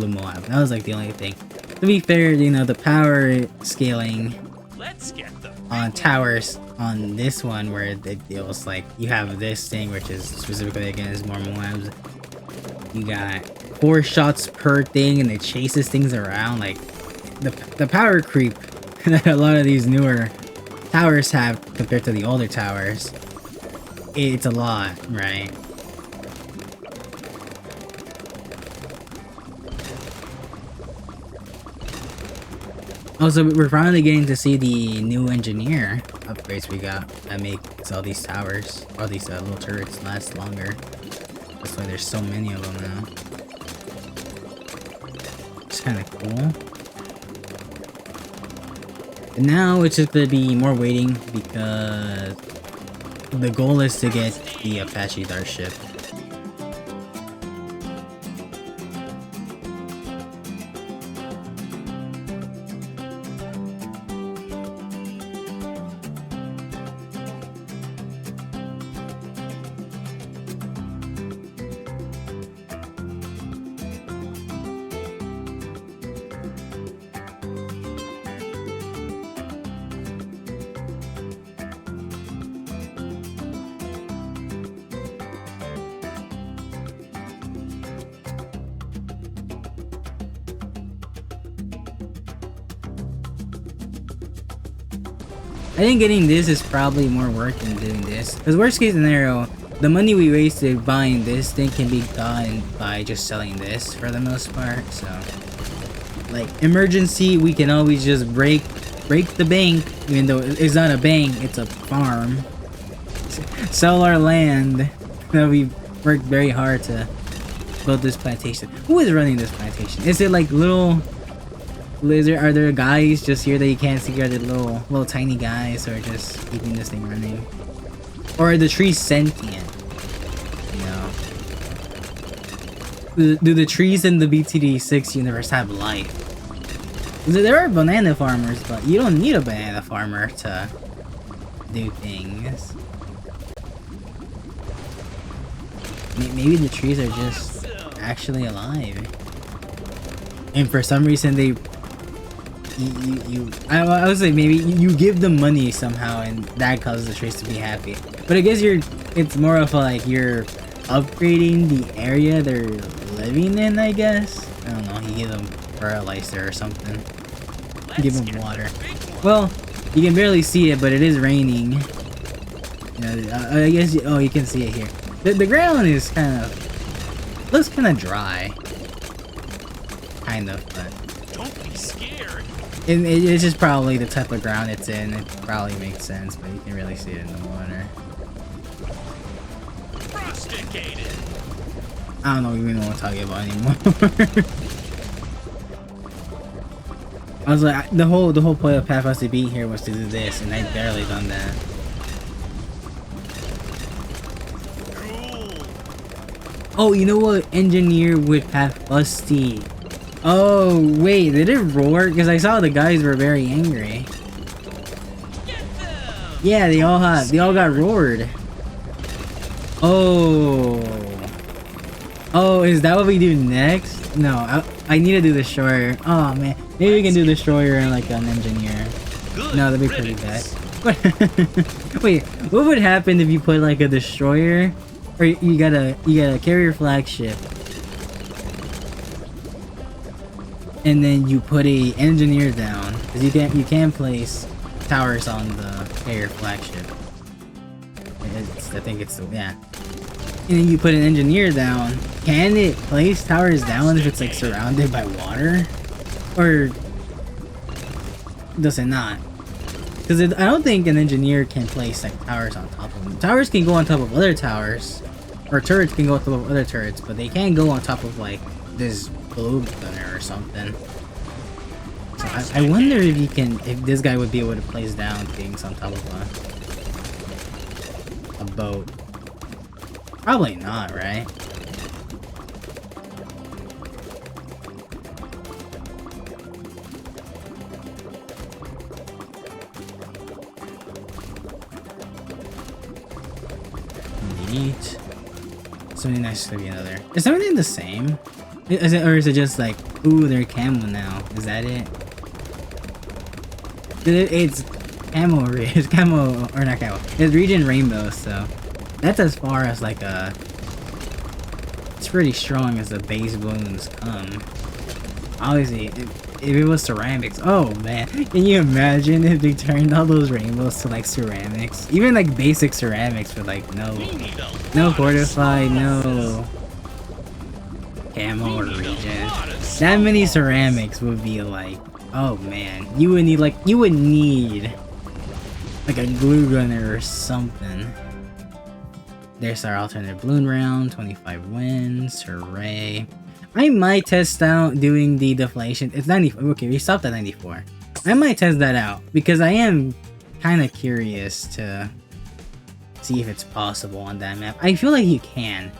Moab. That was like the only thing. To be fair, you know, the power scaling on towers on this one, where it was like you have this thing which is specifically against more Moabs, You got 4 shots per thing, and it chases things around. Like the power creep that a lot of these newer towers have compared to the older towers. It's a lot, right? Also, we're finally getting to see the new engineer upgrades we got that makes all these towers, all these little turrets last longer. That's why there's so many of them now. It's kind of cool. And now it's just gonna be more waiting because the goal is to get the Apache Dart ship. I think getting this is probably more work than doing this. Because worst case scenario, the money we wasted buying this thing can be gotten by just selling this for the most part. So, like, emergency, we can always just break the bank, even though it's not a bank, it's a farm. Sell our land that we worked very hard to build this plantation. Who is running this plantation? Is it like little lizard? Are there guys just here that you can't see? Are they little tiny guys who are just keeping this thing running? Or are the trees sentient? You know? Do the trees in the BTD6 universe have life? There are banana farmers, but you don't need a banana farmer to do things. Maybe the trees are just actually alive. And for some reason they... I would say maybe you give them money somehow and that causes the trees to be happy. But I guess it's more of a, like, you're upgrading the area they're living in, I guess. I don't know, you give them fertilizer or something. Give them water. Well, you can barely see it, but it is raining. You know, I guess, oh, you can see it here. The ground is kind of, looks kind of dry. Kind of, but... Don't be scared. It's just probably the type of ground it's in. It probably makes sense, but you can really see it in the water. Rusticated. I don't know even what I'm talking about anymore. I was like, the whole point of Path us to be here was to do this, and I barely done that. Cool. Oh, you know what? Engineer with Path Busty. Oh, wait, did it roar? Because I saw the guys were very angry. Get them. Yeah, they all got roared. Oh. Oh, is that what we do next? No, I need to do the destroyer. Oh man, maybe we can do the destroyer and like an engineer. Good No, that'd be pretty bad. riddance. Wait, what would happen if you put like a destroyer, or you got a carrier flagship, and then you put a engineer down, because you can place towers on the carrier flagship. I think it's the, yeah. And then you put an engineer down. Can it place towers down if it's like surrounded by water? Or does it not? Because I don't think an engineer can place like towers on top of them. Towers can go on top of other towers, or turrets can go on top of other turrets, but they can't go on top of like this globe gunner or something. So I wonder if this guy would be able to place down things on top of a boat. Probably not, right? Neat. 79 is gonna be another. Is everything the same? Is it, or is it just like, ooh, they're camo now? Is that it? It's camo, it's camo, or not camo. It's region rainbow, so that's as far as like a It's pretty strong as the base balloons come. Obviously, if it was ceramics, oh man, can you imagine if they turned all those rainbows to like ceramics? Even like basic ceramics with like no fortified, no camo or regen. That many ceramics would be like, oh man, you would need like a glue gunner or something. There's our alternate balloon round, 25 wins, hooray. I might test out doing the deflation. It's 94. Okay, we stopped at 94. I might test that out because I am kind of curious to see if it's possible on that map. I feel like you can.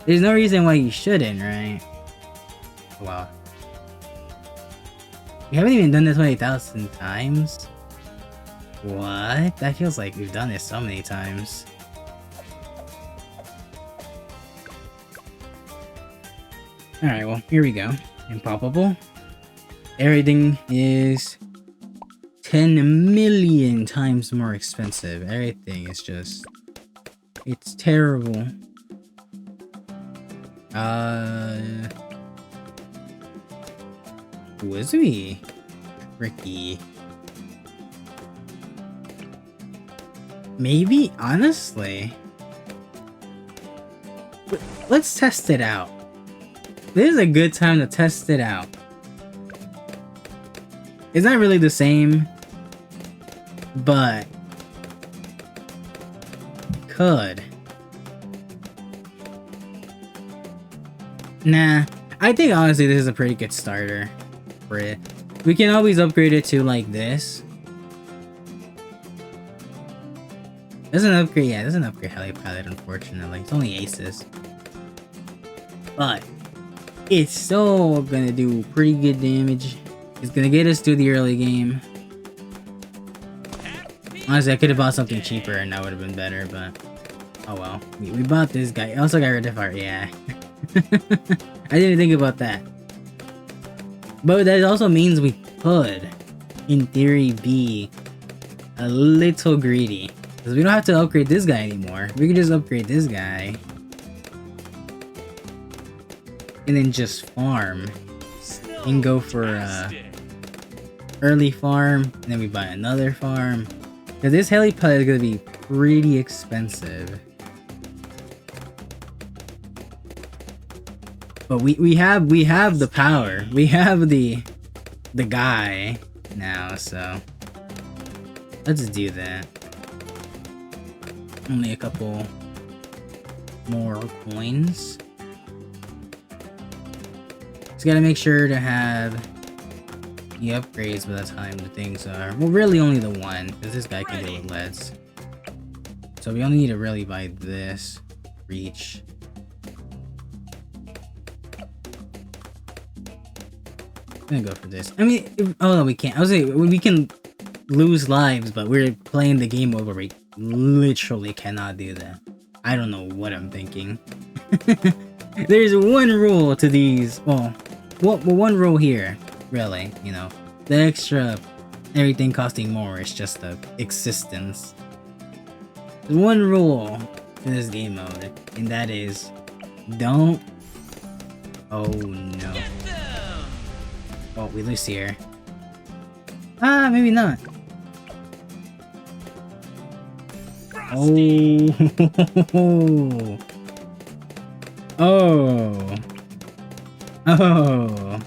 There's no reason why you shouldn't, right? Wow. We haven't even done this 20,000 times? What? That feels like we've done this so many times. Alright, well, here we go. Impoppable. Everything is 10 million times more expensive. Everything is just... it's terrible. Wizzy. Ricky. Maybe, honestly. Let's test it out. This is a good time to test it out. It's not really the same, but could. Nah, I think honestly this is a pretty good starter for it. We can always upgrade it to like this. Doesn't upgrade, yeah, doesn't upgrade Heli Pilot, unfortunately. It's only aces. But it's still gonna do pretty good damage. It's gonna get us through the early game. Honestly, I could have bought something cheaper and that would have been better, but oh well. We bought this guy. I also got rid of our, yeah. I didn't think about that. But that also means we could, in theory, be a little greedy. Because we don't have to upgrade this guy anymore. We can just upgrade this guy. And then just farm. And go for early farm. And then we buy another farm. Because this heli pilot is going to be pretty expensive. But we have the power. We have the guy now, so let's do that. Only a couple more coins. Just gotta make sure to have the upgrades by the time the things are, well, really only the one, because this guy can do it with leads. So we only need to really buy this reach. I'm gonna go for this. I mean, oh no, we can't. I was saying we can lose lives, but we're playing the game over. We literally cannot do that. I don't know what I'm thinking. There's one rule to these. Well, one rule here, really. You know, the extra everything costing more is just the existence. There's one rule in this game mode, and that is, don't. Oh no. Oh, we lose here. Ah, maybe not. Oh. Oh. Oh.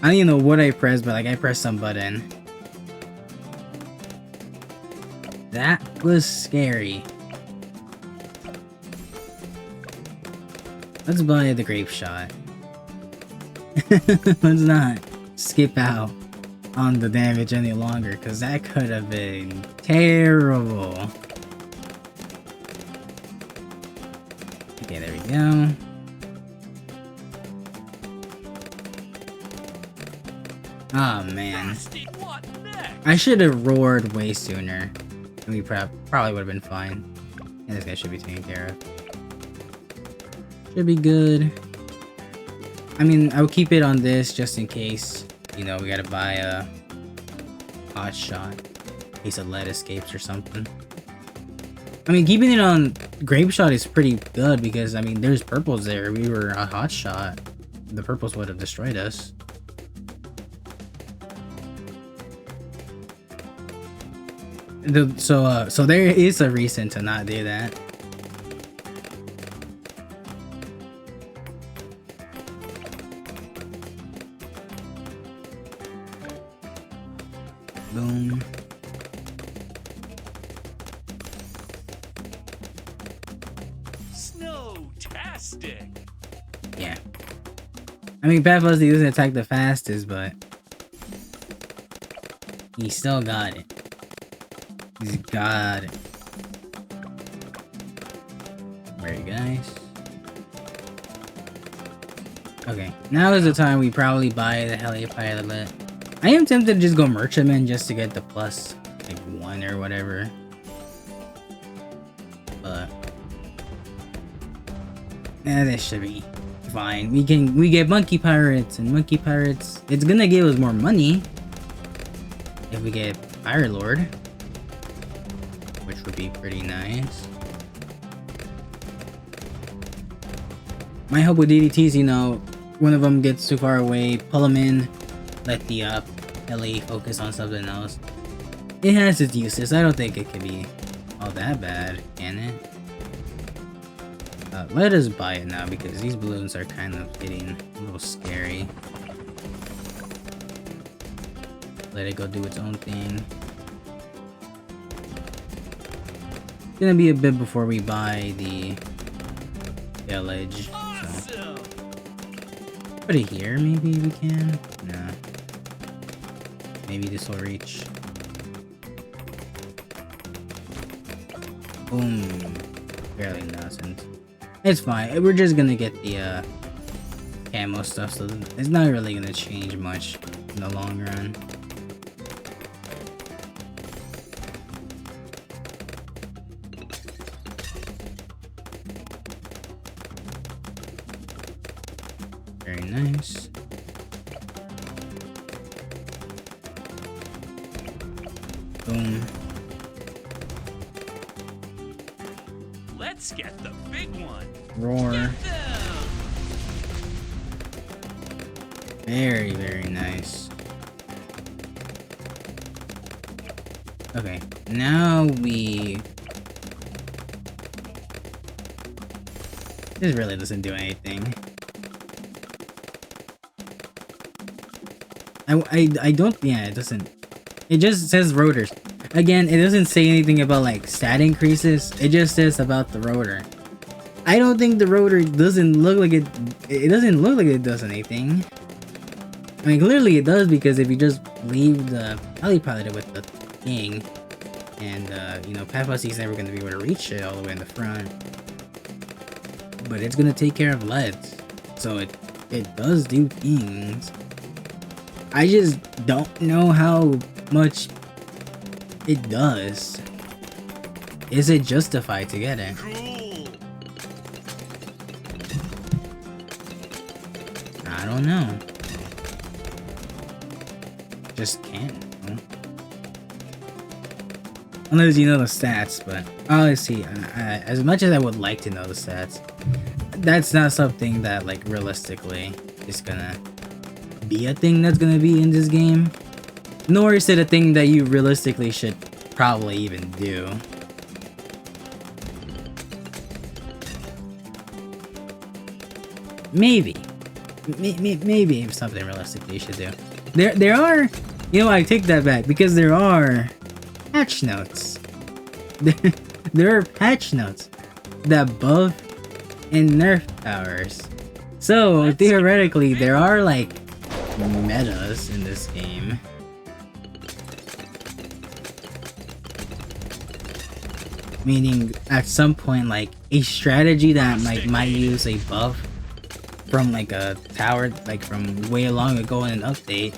I don't even know what I pressed, but like I pressed some button. That was scary. Let's buy the grape shot. Let's not skip out on the damage any longer, because that could have been terrible. Okay, there we go. Oh man, I should have roared way sooner, and we probably would have been fine. And this guy should be taken care of. Should be good. I mean, I'll keep it on this just in case, you know, we gotta buy a hot shot in case a lead escapes or something. I mean, keeping it on grape shot is pretty good because I mean there's purples there. We were a hot shot. The purples would have destroyed us. So there is a reason to not do that. Boom. Snowtastic. Yeah. I mean, Pat Fuzzy doesn't attack the fastest, but he still got it. He's got it. Very nice. Okay, now is the time we probably buy the Heli pilot. I am tempted to just go merchantman just to get the plus like 1 or whatever. But yeah, this should be fine. We get monkey pirates, and monkey pirates, it's gonna give us more money if we get Pirate Lord, which would be pretty nice. My hope with DDTs, you know, one of them gets too far away, pull them in, let the Heli focus on something else. It has its uses. I don't think it can be all that bad, can it? Let us buy it now because these balloons are kind of getting a little scary. Let it go do its own thing. It's gonna be a bit before we buy the village. So. Put it here, maybe we can? No. Maybe this will reach. Boom. Barely doesn't. It's fine. We're just gonna get the camo stuff, so it's not really gonna change much in the long run. Very nice. Boom. Let's get the big one. Roar. Very, very nice. Okay, now we... This really doesn't do anything. I don't... Yeah, it doesn't... It just says rotors. Again, it doesn't say anything about like stat increases. It just says about the rotor. I don't think the rotor doesn't look like it. It doesn't look like it does anything. I mean, clearly it does because if you just leave the Heli pilot with the thing, and you know, Pat Fuzzy's never gonna be able to reach it all the way in the front. But it's gonna take care of leads, so it does do things. I just don't know how much it does. Is it justified to get it? Cool. I don't know. Just can't. No? Unless you know the stats, but honestly, as much as I would like to know the stats, that's not something that like realistically is gonna be a thing that's gonna be in this game. Nor is it a thing that you realistically should probably even do. Maybe. Maybe it's something realistically you should do. There are... You know, I take that back, because there are patch notes. There are patch notes that buff and nerf powers. So, theoretically, there are, like, metas in this game. Meaning, at some point, like, a strategy that might use a buff from, like, a tower, like, from way long ago in an update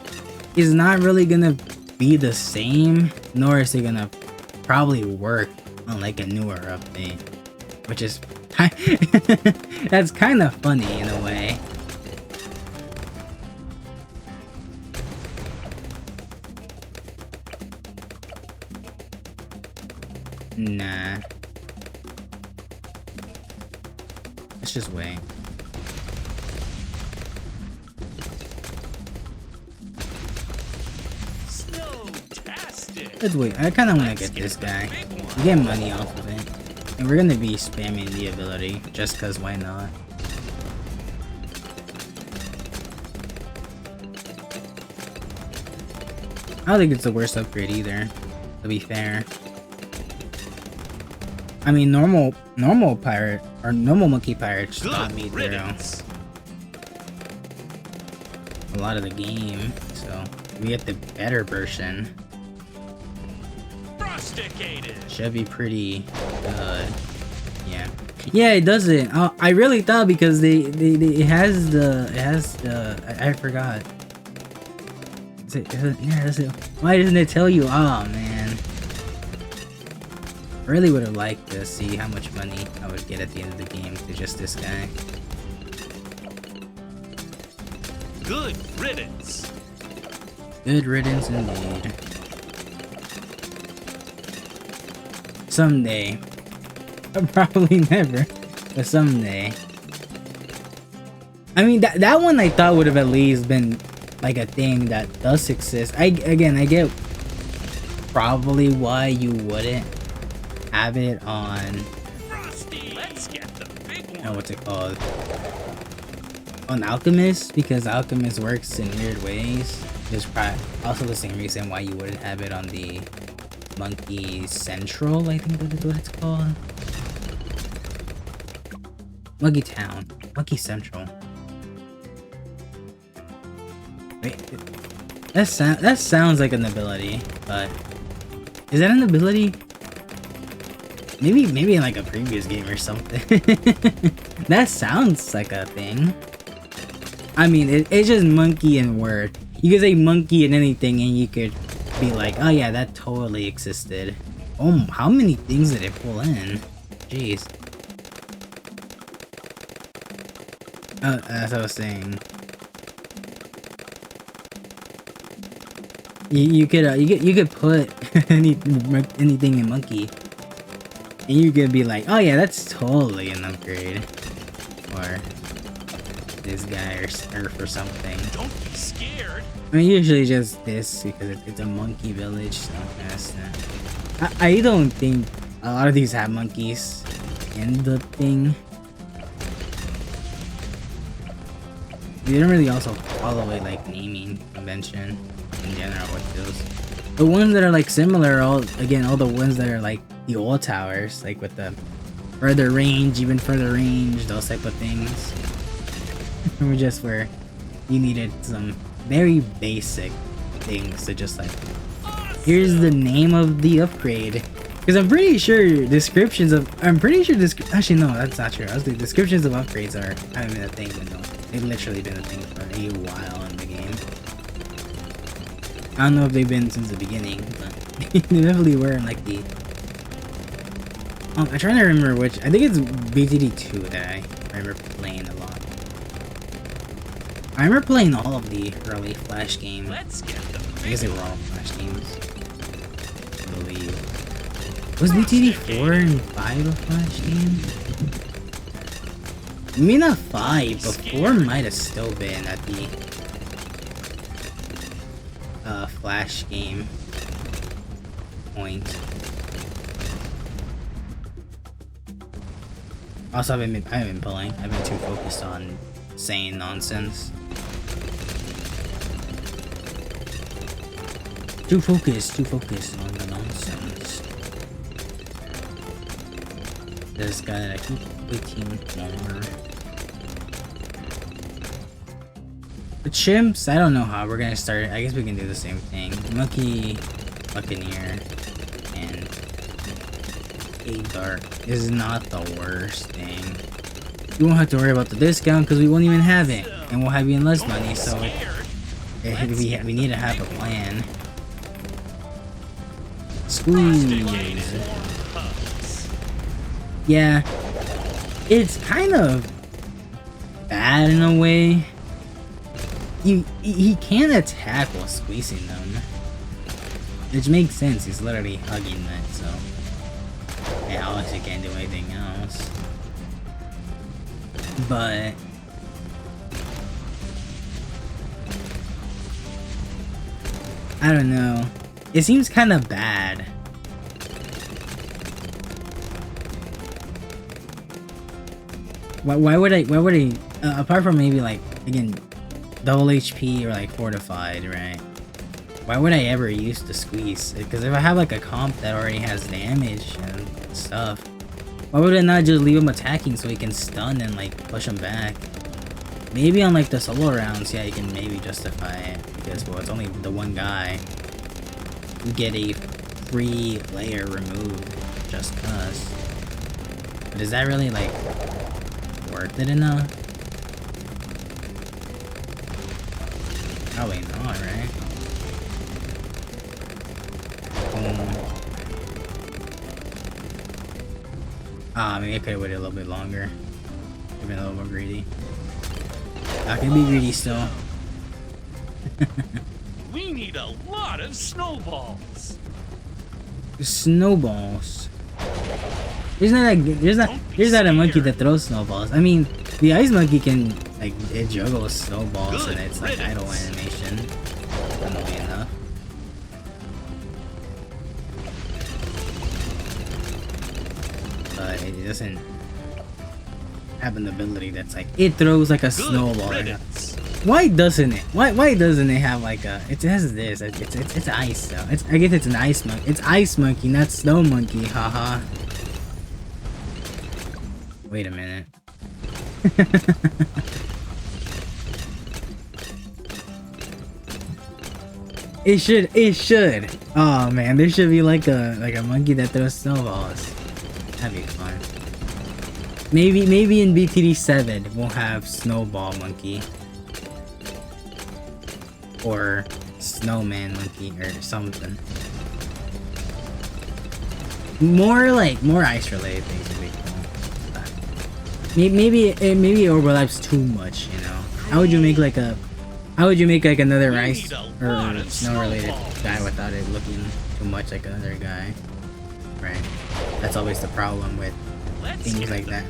is not really gonna be the same, nor is it gonna probably work on, like, a newer update. Which is... that's kind of funny, in a way. Nah. Let's just wait. Snowtastic. Let's wait. I kind of want to get this guy. Get money off of it. And we're gonna be spamming the ability, just cause why not? I don't think it's the worst upgrade either, to be fair. I mean, normal pirate, or normal monkey pirate just got me through a lot of the game, so we get the better version. Should be pretty good. Yeah, it doesn't. I really thought because it has the I forgot. Why doesn't it tell you? Oh man, I really would have liked to see how much money I would get at the end of the game to just this guy. Good riddance. Good riddance indeed. Someday. Probably never, but someday. I mean, that one I thought would have at least been like a thing that does exist. I get probably why you wouldn't have it on. Let's get the big one. Oh, what's it called? On Alchemist, because Alchemist works in weird ways. There's probably also the same reason why you wouldn't have it on the Monkey Central, I think that's what it's called. Monkey Town. Monkey Central. Wait, that sounds like an ability, but is that an ability? Maybe in like a previous game or something. That sounds like a thing. I mean, it's just monkey and word. You could say monkey and anything and you could be like, oh yeah, that totally existed. Oh, how many things did it pull in? Jeez. As I was saying, you could put anything in monkey, and you could be like, oh yeah, that's totally an upgrade, or this guy or for something. Don't be scared. I mean, usually just this because it's a monkey village, so that's not. I don't think a lot of these have monkeys in the thing. They don't really also follow a like naming convention in general with those. The ones that are like similar, all the ones that are like the old towers, like with the further range, even further range, those type of things. Were just where you needed some very basic things to just like, here's the name of the upgrade. Because I'm pretty sure descriptions of, actually no, that's not true. I was like, descriptions of upgrades haven't been a thing, but no, they've literally been a thing for a while in the game. I don't know if they've been since the beginning, but they definitely were in like the. I'm trying to remember which. I think it's BTD2 that I remember playing a lot. I remember playing all of the early Flash games. Let's get the I guess they were all Flash games. I believe. Was BTD 4 and 5 a Flash game? I mean, not 5, but 4 might have still been at the Flash game point. Also, I haven't been playing. I've been too focused on saying nonsense. Too focused on the nonsense. This guy that I keep waiting for. The chimps, I don't know how we're gonna start it. I guess we can do the same thing. Monkey Buccaneer and a dark is not the worst thing. We won't have to worry about the discount because we won't even have it, and we'll have even less money. So we need to have a plan. Squeeze. Yeah, it's kind of bad in a way. He can't attack while squeezing them, which makes sense. He's literally hugging it, so yeah, obviously can't do anything else. but I don't know. It seems kind of bad. Why would I, apart from maybe like, again, double HP or like fortified, right? Why would I ever use the squeeze? Because if I have like a comp that already has damage and stuff, why would I not just leave him attacking so he can stun and like push him back? Maybe on like the solo rounds, yeah, you can maybe justify it because, well, it's only the one guy. You get a free layer removed just cause. But is that really like worth it enough? Probably not, right? Maybe I could have waited a little bit longer. Been a little more greedy. I can be greedy still. We need a lot of snowballs. Snowballs. There's not a monkey that throws snowballs. I mean, the ice monkey can like it juggles snowballs and it's like idle animation. Funnily enough. But it doesn't have an ability that's like it throws like a snowball. Why doesn't it? Why doesn't it have like a? It has this. It's ice though. I guess it's an ice monkey. It's ice monkey, not snow monkey. Haha. Wait a minute. It should. Oh man, there should be like a monkey that throws snowballs. That'd be fun. Maybe in BTD 7 we'll have snowball monkey. Or snowman monkey or something. More ice related things would be cool. Maybe it overlaps too much, you know. How would you make like another ice or snow related guy without it looking too much like another guy? Right. That's always the problem with things like that.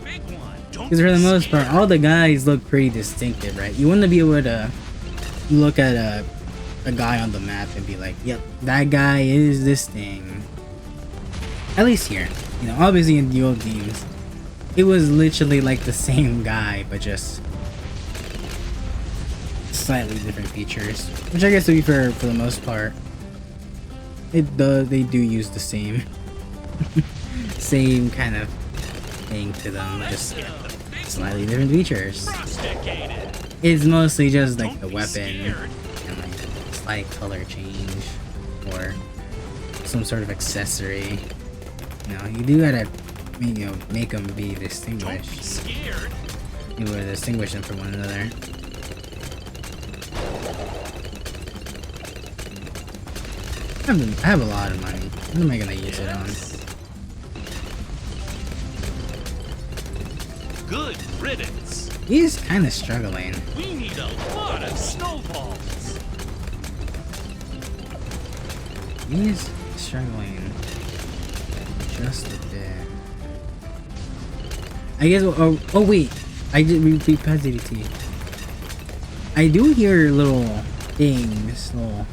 Because for the most part, all the guys look pretty distinctive, right? You wouldn't be able to look at a guy on the map and be like, yep, that guy is this thing. At least here. You know, obviously in the old games, it was literally like the same guy, but just slightly different features. Which I guess to be fair, for the most part, they do use the same same kind of thing to them, just slightly different features. It's mostly just like the weapon and like slight color change or some sort of accessory. You know, you do gotta, you know, make them be distinguished. You gotta distinguish them from one another. I have a lot of money. What am I gonna use it on? Good riddance. He's kind of struggling. We need a lot of snowballs. He's struggling just a bit. I guess. Oh wait, I did repeat DDT. I do hear little things, little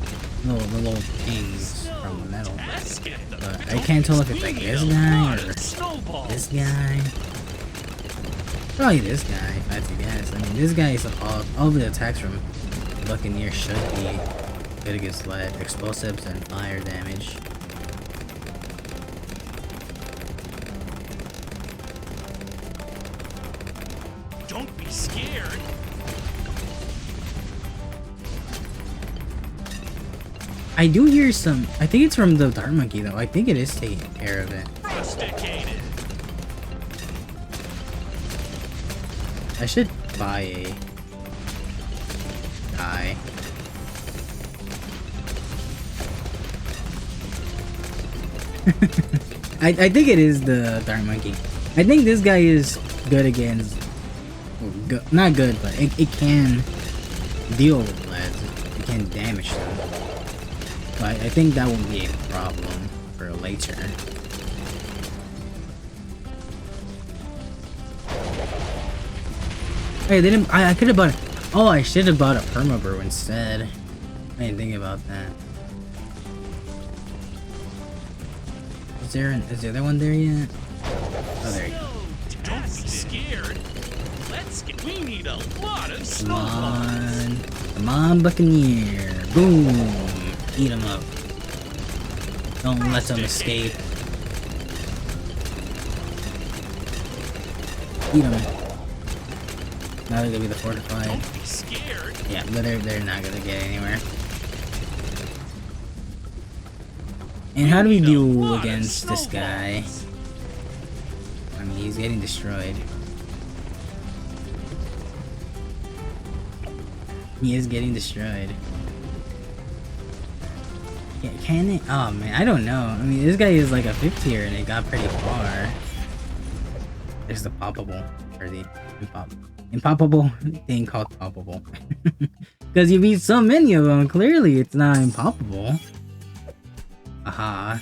things from the metal, but I can't tell if it's like this guy or this guy. Probably this guy, if I had to guess. I mean, this guy is all the attacks from Buccaneer should be good against lead, explosives, and fire damage. Don't be scared. I do hear some. I think it's from the Dart Monkey though. I think it is taking care of it. Rusticated. I should buy a guy. I think it is the Dart Monkey. I think this guy is good against, well, not good, but it can deal with leads. It can damage them. But I think that won't be a problem for later. Hey, they didn't. I could have bought. Oh, I should have bought a perma brew instead. I didn't think about that. Is the other one there yet? Oh, there you go. Don't be scared. Let's get. We need a lot of Come snow. on. Come on, Buccaneer. Boom. Eat them up. Don't let them escape. Eat them. Now they're gonna be the fortified. Don't be scared. Yeah, but they're not gonna get anywhere. And how do we do against this guy? I mean, he's getting destroyed. He is getting destroyed. Yeah, can it? Oh man, I don't know. I mean, this guy is like a 5th tier and it got pretty far. There's the poppable, or the impoppable thing called poppable. Because you beat so many of them, clearly it's not impoppable. Aha.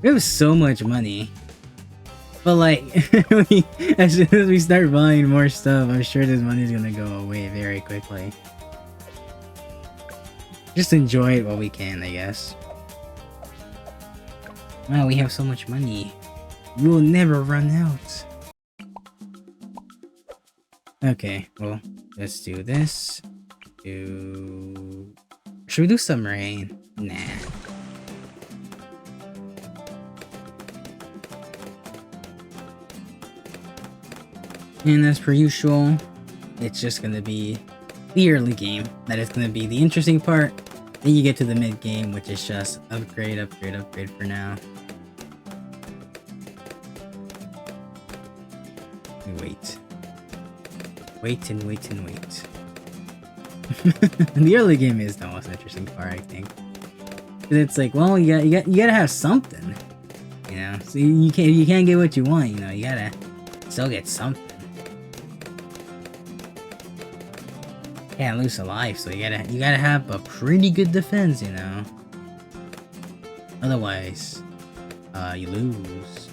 We have so much money. But like, as soon as we start buying more stuff, I'm sure this money's gonna go away very quickly. Just enjoy it while we can, I guess. Wow, we have so much money. We will never run out. Okay, well, let's do this. Should we do submarine? Nah. And as per usual, it's just gonna be the early game. That is gonna be the interesting part. Then you get to the mid game, which is just upgrade, upgrade, upgrade for now. Wait. Wait and wait and wait. The early game is the most interesting part, I think. Cause it's like, well, you gotta have something, you know. So you can't get what you want, you know. You gotta still get something. Can't lose a life, so you gotta have a pretty good defense, you know. Otherwise, you lose.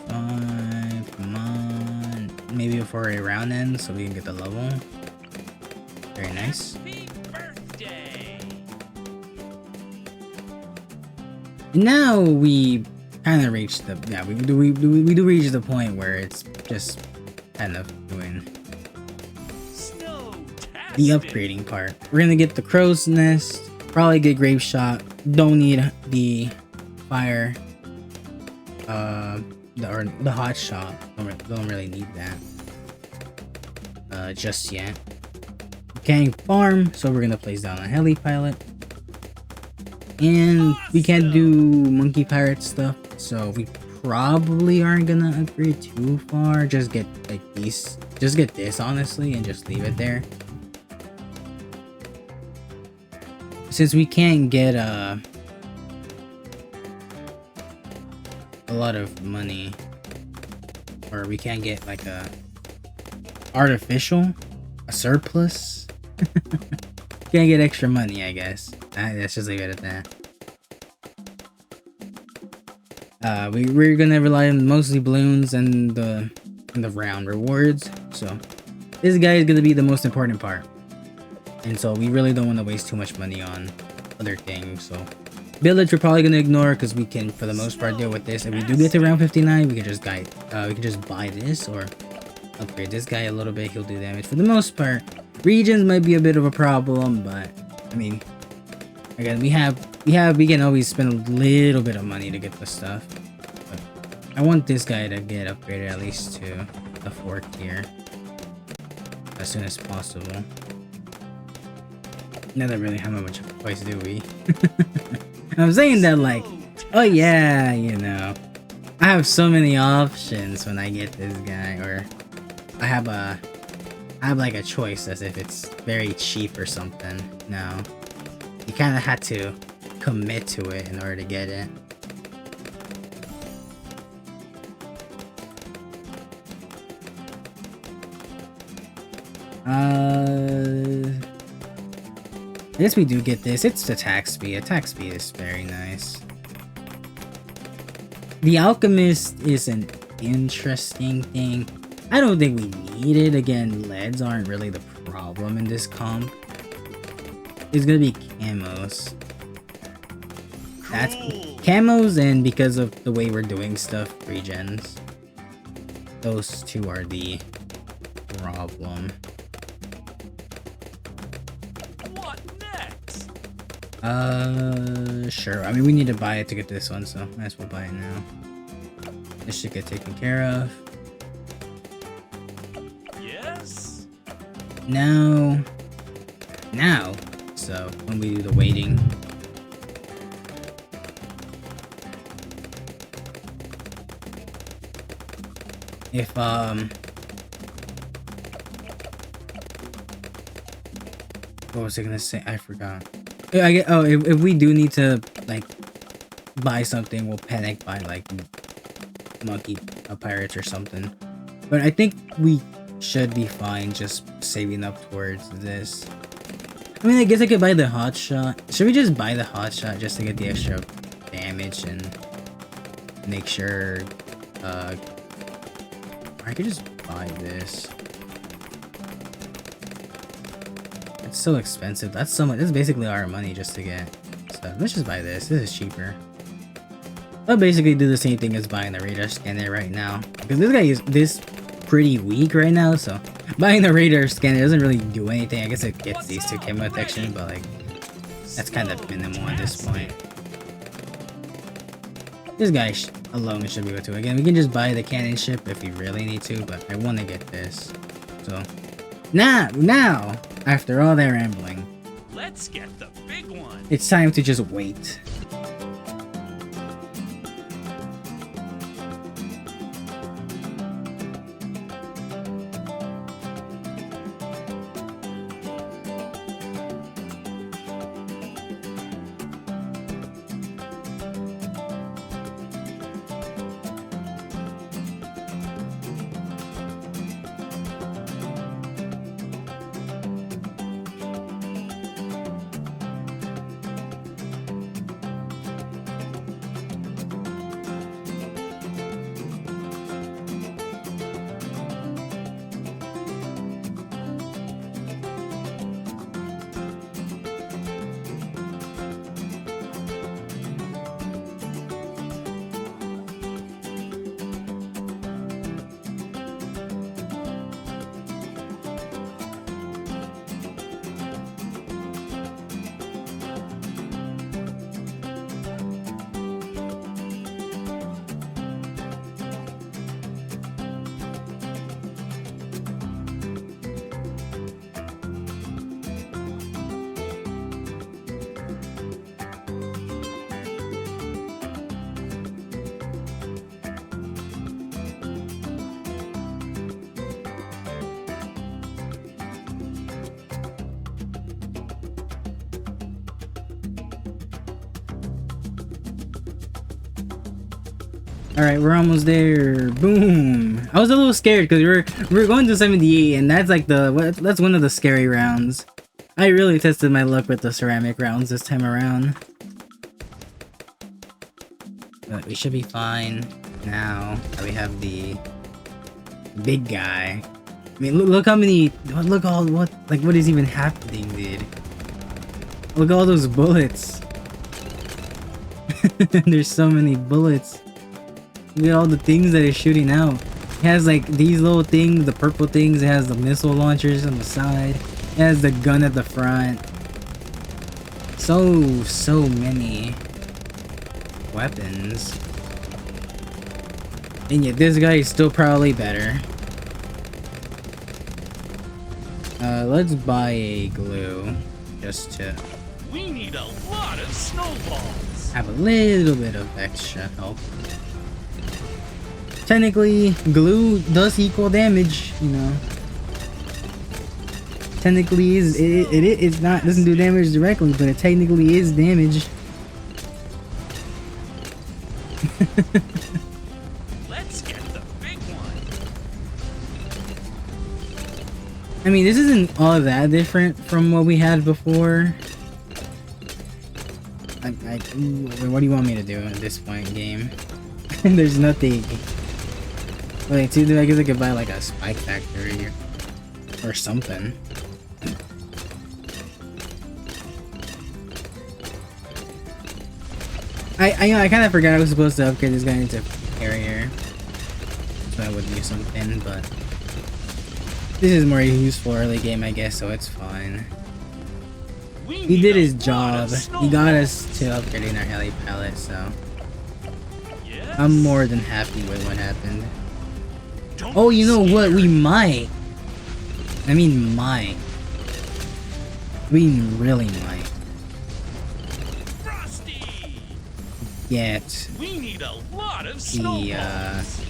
Come on. Maybe before a round ends, so we can get the level. Very nice. Happy birthday. And now we kind of reached the we do reach the point where it's just kind of doing the upgrading part. We're gonna get the crow's nest, probably get grave shot. Don't need the fire, the hot shot. Don't really need that just yet. Can't farm, so we're gonna place down a heli pilot. And we can't do monkey pirate stuff, so we probably aren't gonna upgrade too far. Just get like these, just get this honestly, and just leave it there. Since we can't get a lot of money, or we can't get like a surplus. Can't get extra money, I guess. Let's just leave it at that. We're gonna rely on mostly balloons and the round rewards. So this guy is gonna be the most important part, and so we really don't want to waste too much money on other things. So village we're probably gonna ignore because we can, for the most part, deal with this. If we do get to round 59, we can just buy this or upgrade this guy a little bit. He'll do damage for the most part. Regions might be a bit of a problem, but I mean, again, we can always spend a little bit of money to get the stuff. But I want this guy to get upgraded at least to the 4th tier as soon as possible. Not that really how much choice do we? I'm saying that like, oh yeah, you know, I have so many options when I get this guy, or I have like a choice as if it's very cheap or something. No, you kind of had to commit to it in order to get it. I guess we do get this. It's attack speed. Attack speed is very nice. The alchemist is an interesting thing. I don't think we need it. Again, leads aren't really the problem in this comp. It's gonna be camos. That's camos, and because of the way we're doing stuff, regens. Those two are the problem. What next? Sure. I mean, we need to buy it to get this one, so might as well buy it now. This should get taken care of. Yes? Now. So, when we do the waiting. If, what was I gonna say? I forgot. If we do need to, like, buy something, we'll panic buy, like, monkey pirates or something. But I think we should be fine just saving up towards this. I mean, I guess I could buy the hot shot. Should we just buy the hot shot just to get the extra damage and make sure, I could just buy this. It's so expensive. That's so much. This is basically our money just to get stuff. Let's just buy this. This is cheaper. I'll basically do the same thing as buying the radar scanner right now. Because this guy is pretty weak right now, so buying the radar scanner doesn't really do anything. I guess it gets these two camo protection, but like that's kind of minimal at this point. This guy alone should be able to. Again, we can just buy the cannon ship if we really need to, but I want to get this. So now, after all that rambling, Let's get the big one. it's time to just wait. Alright, we're almost there. Boom! I was a little scared because we're going to 78, and that's like that's one of the scary rounds. I really tested my luck with the ceramic rounds this time around. But we should be fine now that we have the big guy. I mean, look how many, what is even happening, dude? Look at all those bullets. There's so many bullets. Look at all the things that it's shooting out. It has like these little things, the purple things. It has the missile launchers on the side. It has the gun at the front. So many weapons. And yet this guy is still probably better. Let's buy a glue just to We need a lot of snowballs. have a little bit of extra help. Technically, glue does equal damage, you know. Technically, it's not doesn't do damage directly, but it technically is damage. Let's get the big one. I mean, this isn't all that different from what we had before. What do you want me to do at this point in game? There's nothing. Wait, dude, I guess I could buy like a spike factory or something. I kind of forgot I was supposed to upgrade this guy into carrier, so that would be something. But this is more useful early game, I guess, so it's fine. He did his job. He got us to upgrading our heli pallet, so I'm more than happy with what happened. Oh, you know what? We might. I mean, might. We really might. Get We need a lot of the snowballs.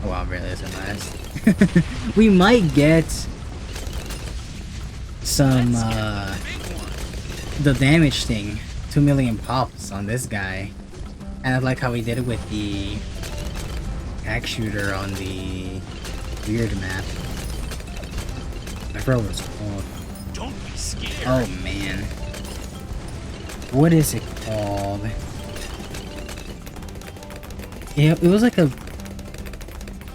oh wow, really doesn't last. We might get some the damage thing, 2 million pops on this guy. And I like how we did it with the axe shooter on the weird map. I forgot what it's called. Don't be scared. Oh man. What is it called? Yeah, it was like a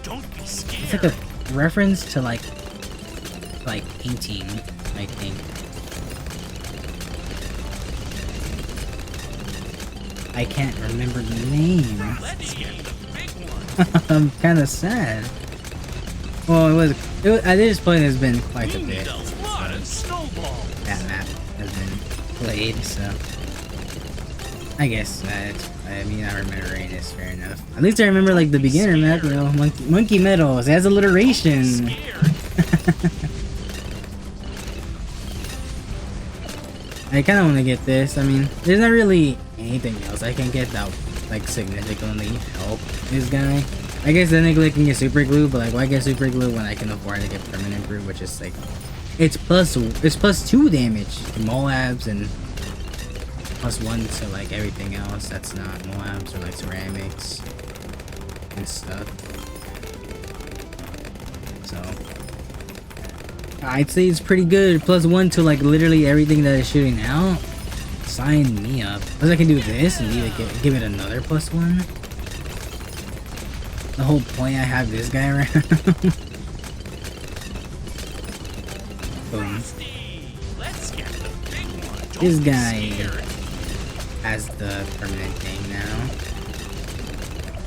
Don't be scared. it's like a reference to like painting, I think. I can't remember the name. Let's get the big one. I'm kind of sad. Well, it was at this point it's been quite a We bit need a lot of snowballs. that map has been played, so I guess I mean, not remembering is fair enough. At least I remember like the beginner map, you know, monkey medals. It has alliteration. Scared. I kind of want to get this. I mean, there's not really anything else I can get that like significantly help this guy. I guess then I can get super glue, but like why get super glue when I can afford to get permanent glue, which is like it's plus 2 damage to Moabs and +1 to like everything else that's not Moabs or like ceramics and stuff. So I'd say it's pretty good. +1 to like literally everything that is shooting out. Sign me up. Unless I can do this and give it another +1. The whole point I have this guy around. Boom. Let's get the big one. Don't This be guy scared. has the permanent thing now.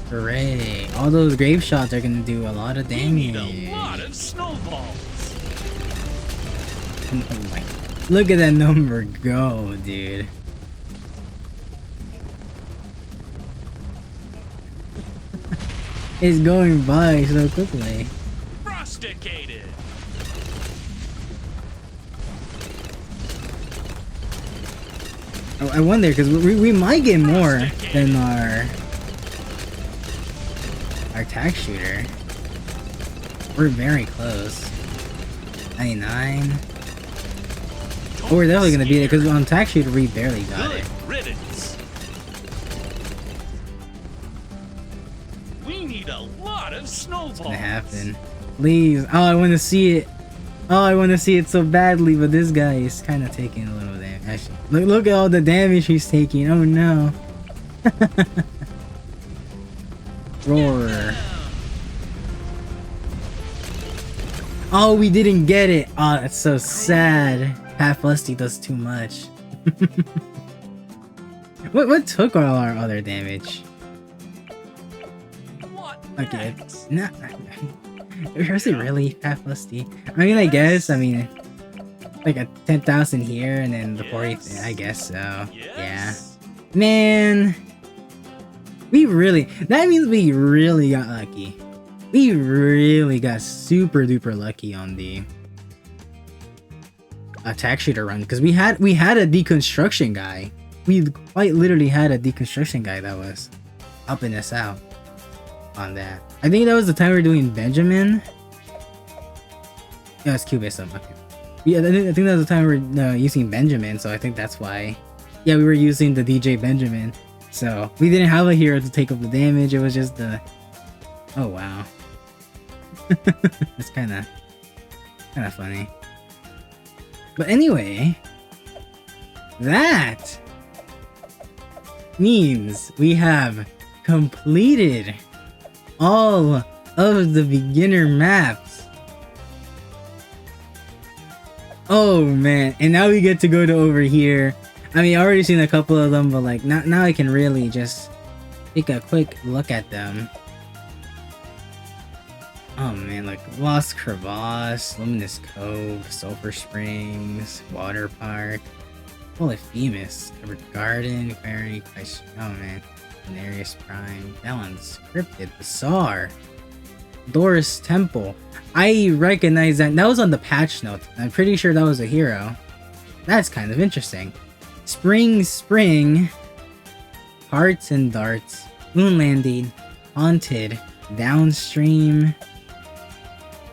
Hooray. All those grave shots are gonna do a lot of We damage. need a lot of snowballs. Oh my. Look at that number go, dude. It's going by so quickly. Rusticated. I wonder, because we might get more than our tax shooter. We're very close. 99. Oh, we're definitely gonna beat it, because on tax shooter we barely got Good it. riddance. We need a lot of snowballs. It's gonna happen. Please. Oh, I want to see it. Oh, I want to see it so badly, but this guy is kind of taking a little damage. Actually, look at all the damage he's taking. Oh no. Roar. Oh, we didn't get it. Oh, that's so sad. Half Lusty does too much. What took all our other damage? What Okay, next? not. Was it really half Lusty? I mean, I guess. I mean, like a 10,000 here, and then the 40. Yes. I guess so. Yeah. Yes. Man, we really. That means we really got lucky. We really got super duper lucky on the attack shooter run, because we had a deconstruction guy. We quite literally had a deconstruction guy that was helping us out on that. I think that was the time we were doing Benjamin. Yeah, it's cubism. Okay. Yeah, I think that was the time we were using Benjamin, so I think that's why. Yeah, we were using the DJ Benjamin, so we didn't have a hero to take up the damage. It was just the. Oh wow. It's kind of funny. But anyway, that means we have completed all of the beginner maps. Oh man, and now we get to go to over here. I mean, I already seen a couple of them, but like now I can really just take a quick look at them. Oh man, like Lost Crevasse, Luminous Cove, Sulphur Springs, Water Park, Polyphemus, Covered Garden, Quarry, Christ. Oh man, Venarius Prime, Balance, Cryptid, Bazaar, Doris Temple. I recognize that. That was on the patch notes. I'm pretty sure that was a hero. That's kind of interesting. Spring, Hearts and Darts, Moon Landing, Haunted, Downstream.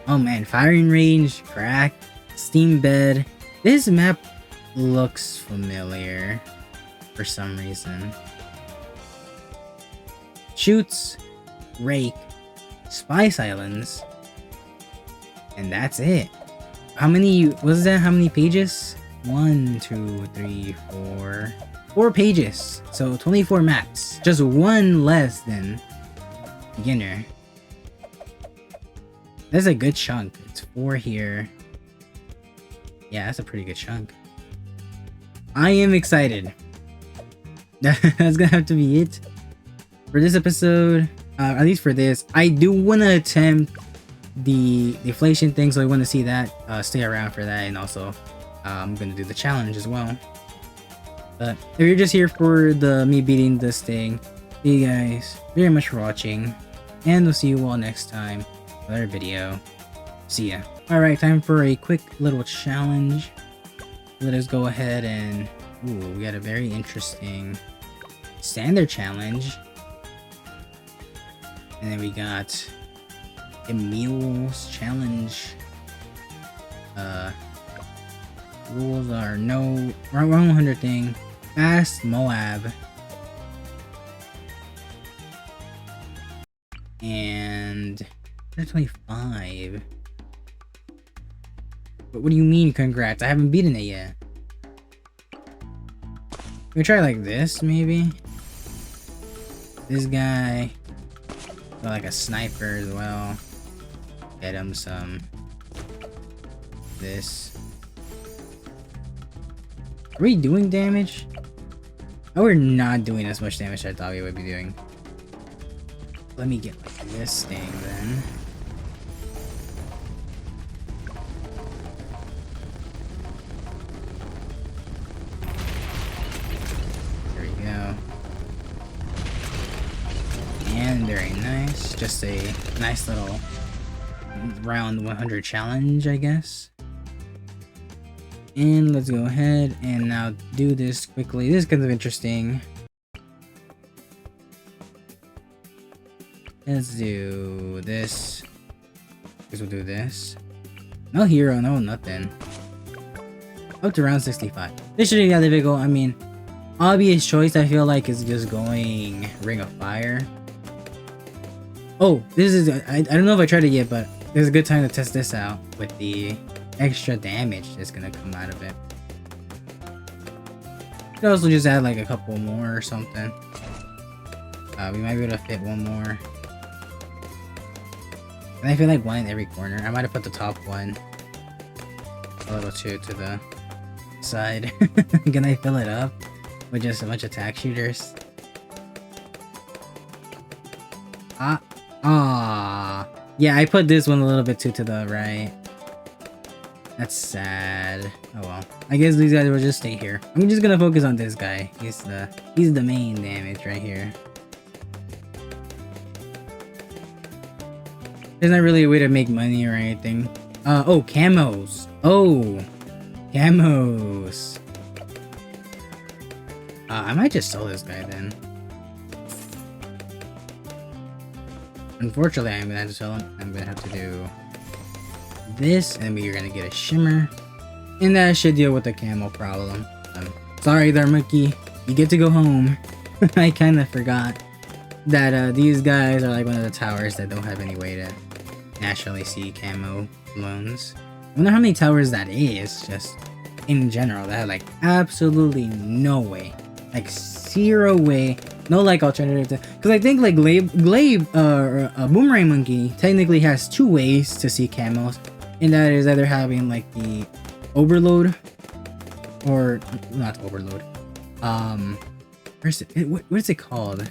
Oh man, Firing Range, Crack, Steam Bed. This map looks familiar for some reason. Shoots, Rake, Spice Islands, and that's it. How many was that? How many pages? 1, 2, 3, 4. 4 pages. So 24 maps. Just one less than beginner. That's a good chunk. It's 4 here. Yeah, that's a pretty good chunk. I am excited. That's gonna have to be it for this episode. At least for this. I do want to attempt the deflation thing, so I want to see that. Stay around for that, and also I'm gonna do the challenge as well. But if you're just here for me beating this thing, thank you guys very much for watching, and we'll see you all next time. Another video. See ya. Alright, time for a quick little challenge. Let us go ahead and... Ooh, we got a very interesting standard challenge. And then we got Emil's challenge. Rules are no... Wrong 100 thing. Fast Moab. And... 25. But what do you mean, congrats? I haven't beaten it yet. We try like this, maybe? This guy. Got like a sniper as well. Get him some. This. Are we doing damage? Oh, we're not doing as much damage as I thought we would be doing. Let me get like this thing then. There we go. And very nice. Just a nice little round 100 challenge, I guess. And let's go ahead and now do this quickly. This is kind of interesting. Let's do this. Guess we'll do this. No hero, no nothing. Up to round 65. This should be the difficult. I mean, obvious choice I feel like is just going Ring of Fire. Oh, this is... I don't know if I tried it yet, but there's a good time to test this out with the extra damage that's gonna come out of it. Could also just add like a couple more or something. We might be able to fit one more. And I feel like one in every corner. I might have put the top one a little too to the side. Can I fill it up with just a bunch of tack shooters? Yeah, I put this one a little bit too to the right. That's sad. Oh well. I guess these guys will just stay here. I'm just gonna focus on this guy. He's the main damage right here. There's not really a way to make money or anything. Oh, camos. Oh, camos. I might just sell this guy then. Unfortunately, I'm gonna have to sell him. I'm gonna have to do this, and we're gonna get a shimmer. And that should deal with the camo problem. Sorry there, Monkey. You get to go home. I kinda forgot that these guys are like one of the towers that don't have any way to naturally see camo Bloons. I wonder how many towers that is, just in general, that have like absolutely no way like zero way, no like alternative to, because I think like Boomerang Monkey technically has two ways to see camos, and that is either having like the overload, or not overload. Where's it? What is it called?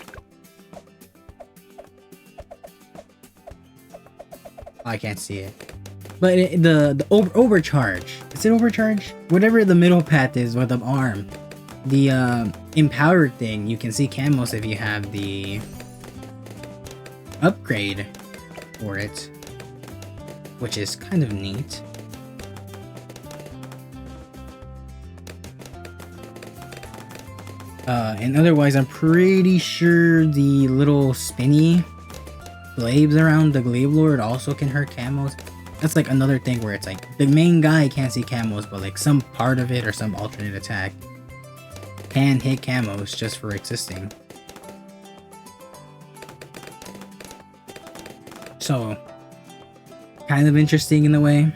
I can't see it. But the overcharge. Is it overcharge? Whatever the middle path is with the arm. The empowered thing, you can see camos if you have the upgrade for it, which is kind of neat. And otherwise, I'm pretty sure the little spinny glaives around the Glaive Lord also can hurt camos. That's like another thing where it's like the main guy can't see camos, but like some part of it or some alternate attack can hit camos just for existing. So, kind of interesting in a way.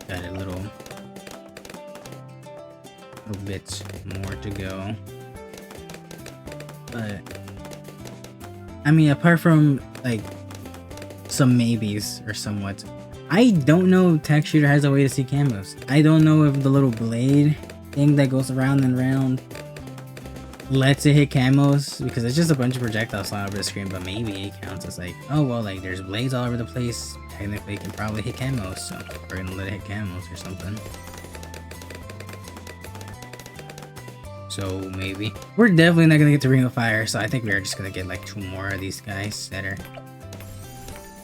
Got a little bit more to go. But I mean, apart from like some maybes or somewhat, I don't know if Tech Shooter has a way to see camos. I don't know if the little blade thing that goes around and around lets it hit camos, because it's just a bunch of projectiles flying over the screen, but maybe it counts as like, oh well, like there's blades all over the place, technically it can probably hit camos, so we're gonna let it hit camos or something. So maybe. We're definitely not gonna get to Ring of Fire, so I think we're just gonna get like 2 more of these guys that are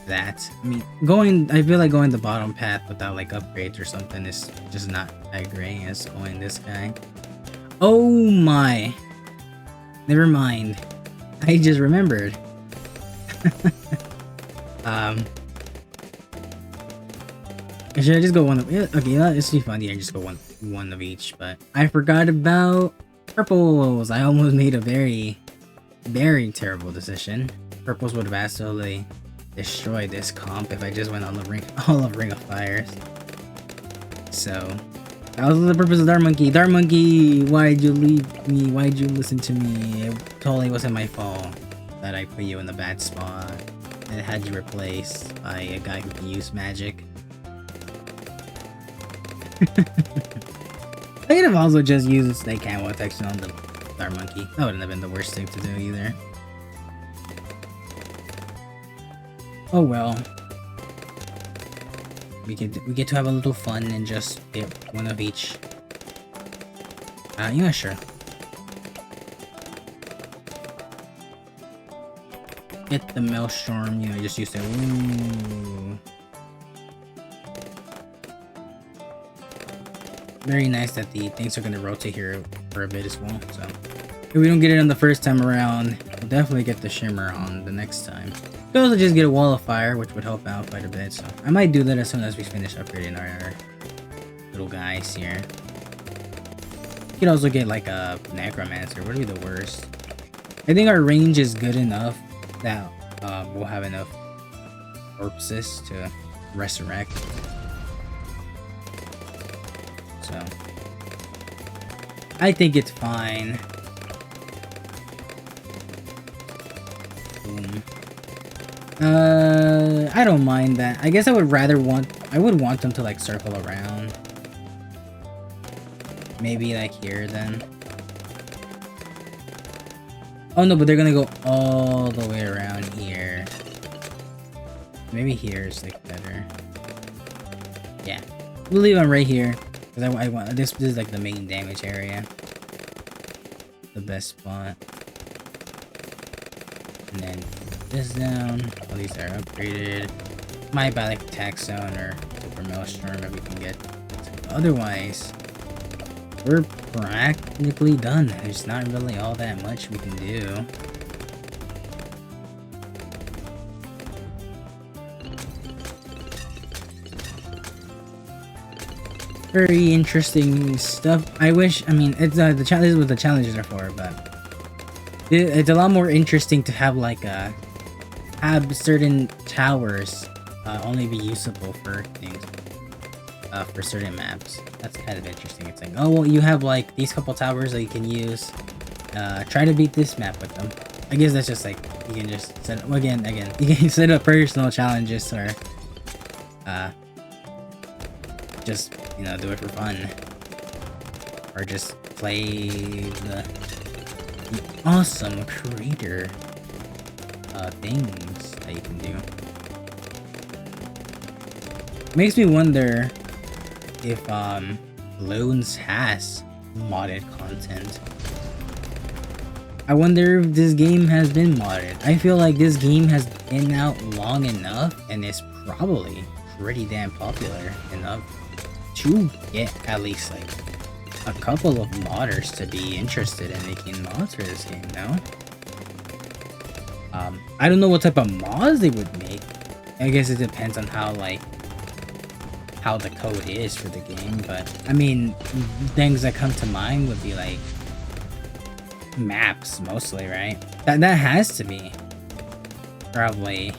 that. I mean, I feel like going the bottom path without like upgrades or something is just not that great as going this guy. Oh my. Never mind. I just remembered. Should I just go one of, yeah, okay, let's be fun. Yeah, just go one of each, but I forgot about purples. I almost made a very, very terrible decision. Purples would have absolutely destroyed this comp if I just went on the all of Ring of Fires. So that was the purpose of Dark Monkey. Dark Monkey, why'd you leave me? Why'd you listen to me? It totally wasn't my fault that I put you in the bad spot and had you replaced by a guy who can use magic. I could have also just used Snake Camo Protection on the Dark Monkey. That wouldn't have been the worst thing to do either. Oh well. We get to have a little fun and just get one of each. Yeah, sure. Get the Maelstrom, you know, just use it. Ooh. Very nice that the things are going to rotate here for a bit as well. So if we don't get it on the first time around, we'll definitely get the shimmer on the next time. We'll also just get a wall of fire, which would help out quite a bit. So I might do that as soon as we finish upgrading our little guys here. You could also get like a necromancer. What would be the worst? I think our range is good enough that we'll have enough corpses to resurrect. So I think it's fine. Boom. I don't mind that. I guess I would want them to like circle around. Maybe like here then. Oh no, but they're gonna go all the way around here. Maybe here is like better. Yeah, we'll leave them right here. Because I want this is like the main damage area, the best spot, and then this down. All these are upgraded. Might buy like attack zone or super maelstrom if we can get. Otherwise, we're practically done. There's not really all that much we can do. Very interesting stuff. I mean, it's the challenge is what the challenges are for, but it's a lot more interesting to have like have certain towers only be usable for things. for certain maps. That's kind of interesting. It's like, oh well, you have like these couple towers that you can use. Try to beat this map with them. I guess that's just like you can just set up again. You can set up personal challenges or just do it for fun, or just play the awesome creator things that you can do. Makes me wonder if Bloons has modded content. I wonder if this game has been modded. I feel like this game has been out long enough and is probably pretty damn popular enough to get at least like a couple of modders to be interested in making mods for this game, no? I don't know what type of mods they would make. I guess it depends on how the code is for the game, but I mean, things that come to mind would be like maps mostly, right? That has to be probably.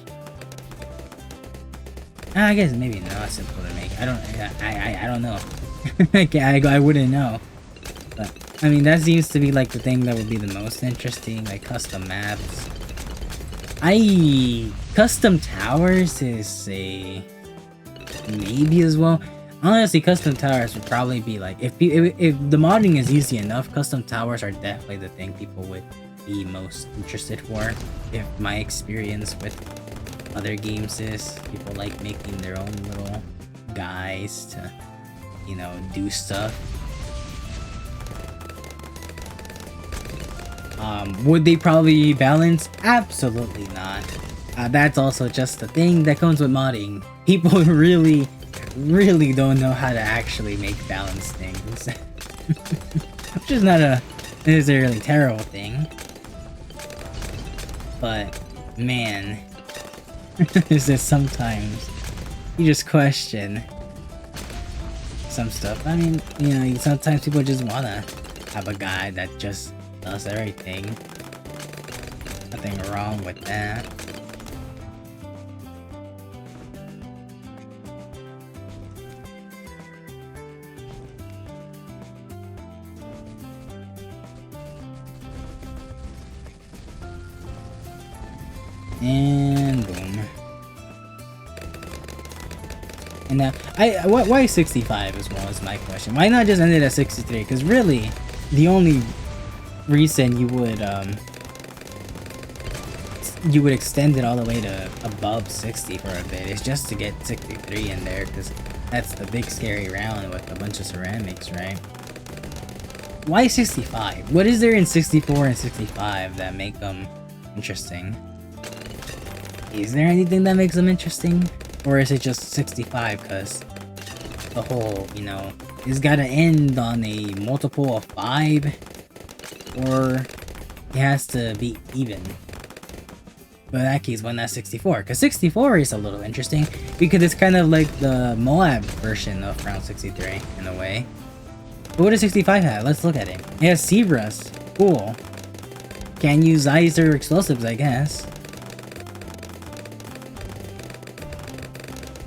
I guess maybe not simple to make. I don't know. I wouldn't know. But I mean, that seems to be like the thing that would be the most interesting, like custom maps. Custom towers is a maybe as well. Honestly, custom towers would probably be like if the modding is easy enough, custom towers are definitely the thing people would be most interested for. If my experience with other games is people like making their own little guys to do stuff. Would they probably balance? Absolutely not. That's also just the thing that comes with modding. People really don't know how to actually make balanced things. Which is not a necessarily terrible thing. But, man, is that sometimes you just question some stuff. I mean, sometimes people just wanna have a guy that just does everything. Nothing wrong with that. And boom. And now, why 65 as well is my question. Why not just end it at 63? Because really, the only reason you would extend it all the way to above 60 for a bit is just to get 63 in there, because that's the big scary round with a bunch of ceramics, right? Why 65? What is there in 64 and 65 that make them interesting? Is there anything that makes them interesting? Or is it just 65 because the whole, it's gotta end on a multiple of 5? Or it has to be even? But in that case, why not 64? Because 64 is a little interesting because it's kind of like the Moab version of round 63 in a way. But what does 65 have? Let's look at it. It has zebras. Cool. Can't use eyes or explosives, I guess.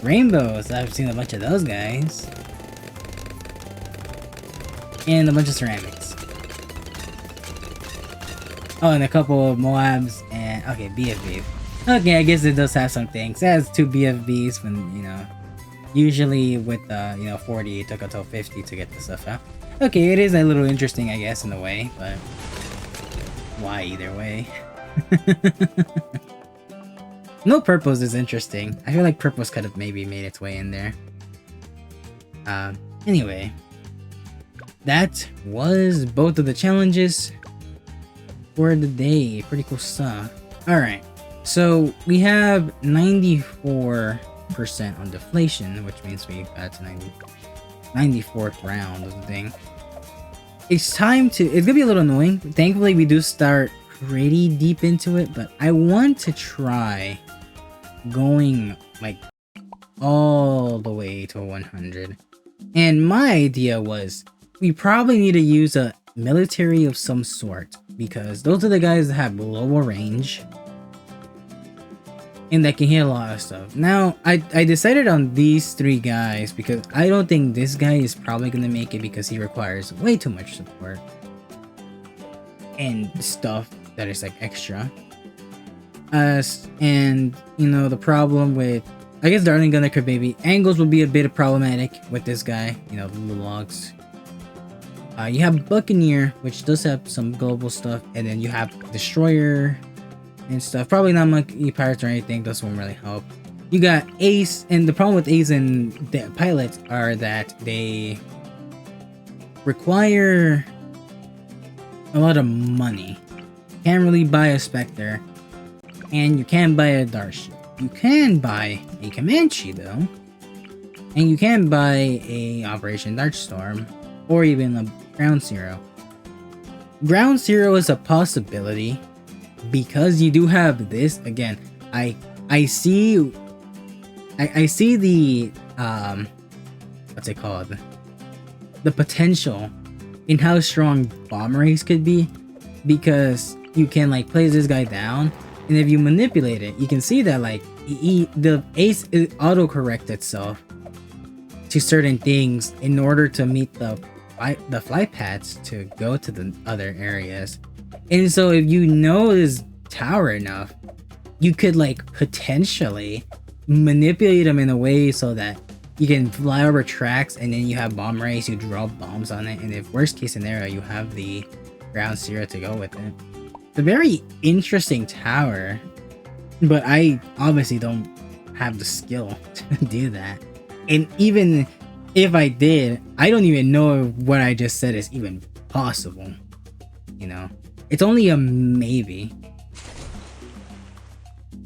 Rainbows. I've seen a bunch of those guys. And a bunch of ceramics. Oh, and a couple of Moabs and okay, BFBs. Okay, I guess it does have some things. It has 2 BFBs when, usually with 40 it took until 50 to get the stuff out. Okay, it is a little interesting, I guess, in a way, but why either way? No, purples is interesting. I feel like purples could have maybe made its way in there. Anyway, that was both of the challenges for the day. Pretty cool stuff. Alright, so we have 94% on deflation, which means we got to 94th round of the thing. It's gonna be a little annoying. Thankfully, we do start pretty deep into it, but I want to try going like all the way to 100. And my idea was we probably need to use a military of some sort, because those are the guys that have lower range and that can hit a lot of stuff. Now, I decided on these 3 guys because I don't think this guy is probably gonna make it because he requires way too much support and stuff that is like extra. And you know, the problem with, I guess, Darling Gunner could maybe angles would be a bit problematic with this guy. You know, the logs. You have Buccaneer, which does have some global stuff, and then you have Destroyer and stuff. Probably not Monkey Pirates or anything. Those won't really help. You got Ace, and the problem with Ace and the pilots are that they require a lot of money. Can't really buy a Spectre, and you can't buy a Darship. You can buy a Comanche though, and you can buy a Operation Darkstorm, or even a Ground Zero. Ground Zero is a possibility because you do have this. Again, I see the what's it called? The potential in how strong bomb race could be, because you can like place this guy down, and if you manipulate it, you can see that like the Ace autocorrect itself to certain things in order to meet the flight paths to go to the other areas. And so if you know this tower enough, you could like potentially manipulate them in a way so that you can fly over tracks, and then you have bomb race, you drop bombs on it, and if worst case scenario, you have the Ground Zero to go with it. It's a very interesting tower, but I obviously don't have the skill to do that. And even if I did, I don't even know if what I just said is even possible. You know, it's only a maybe.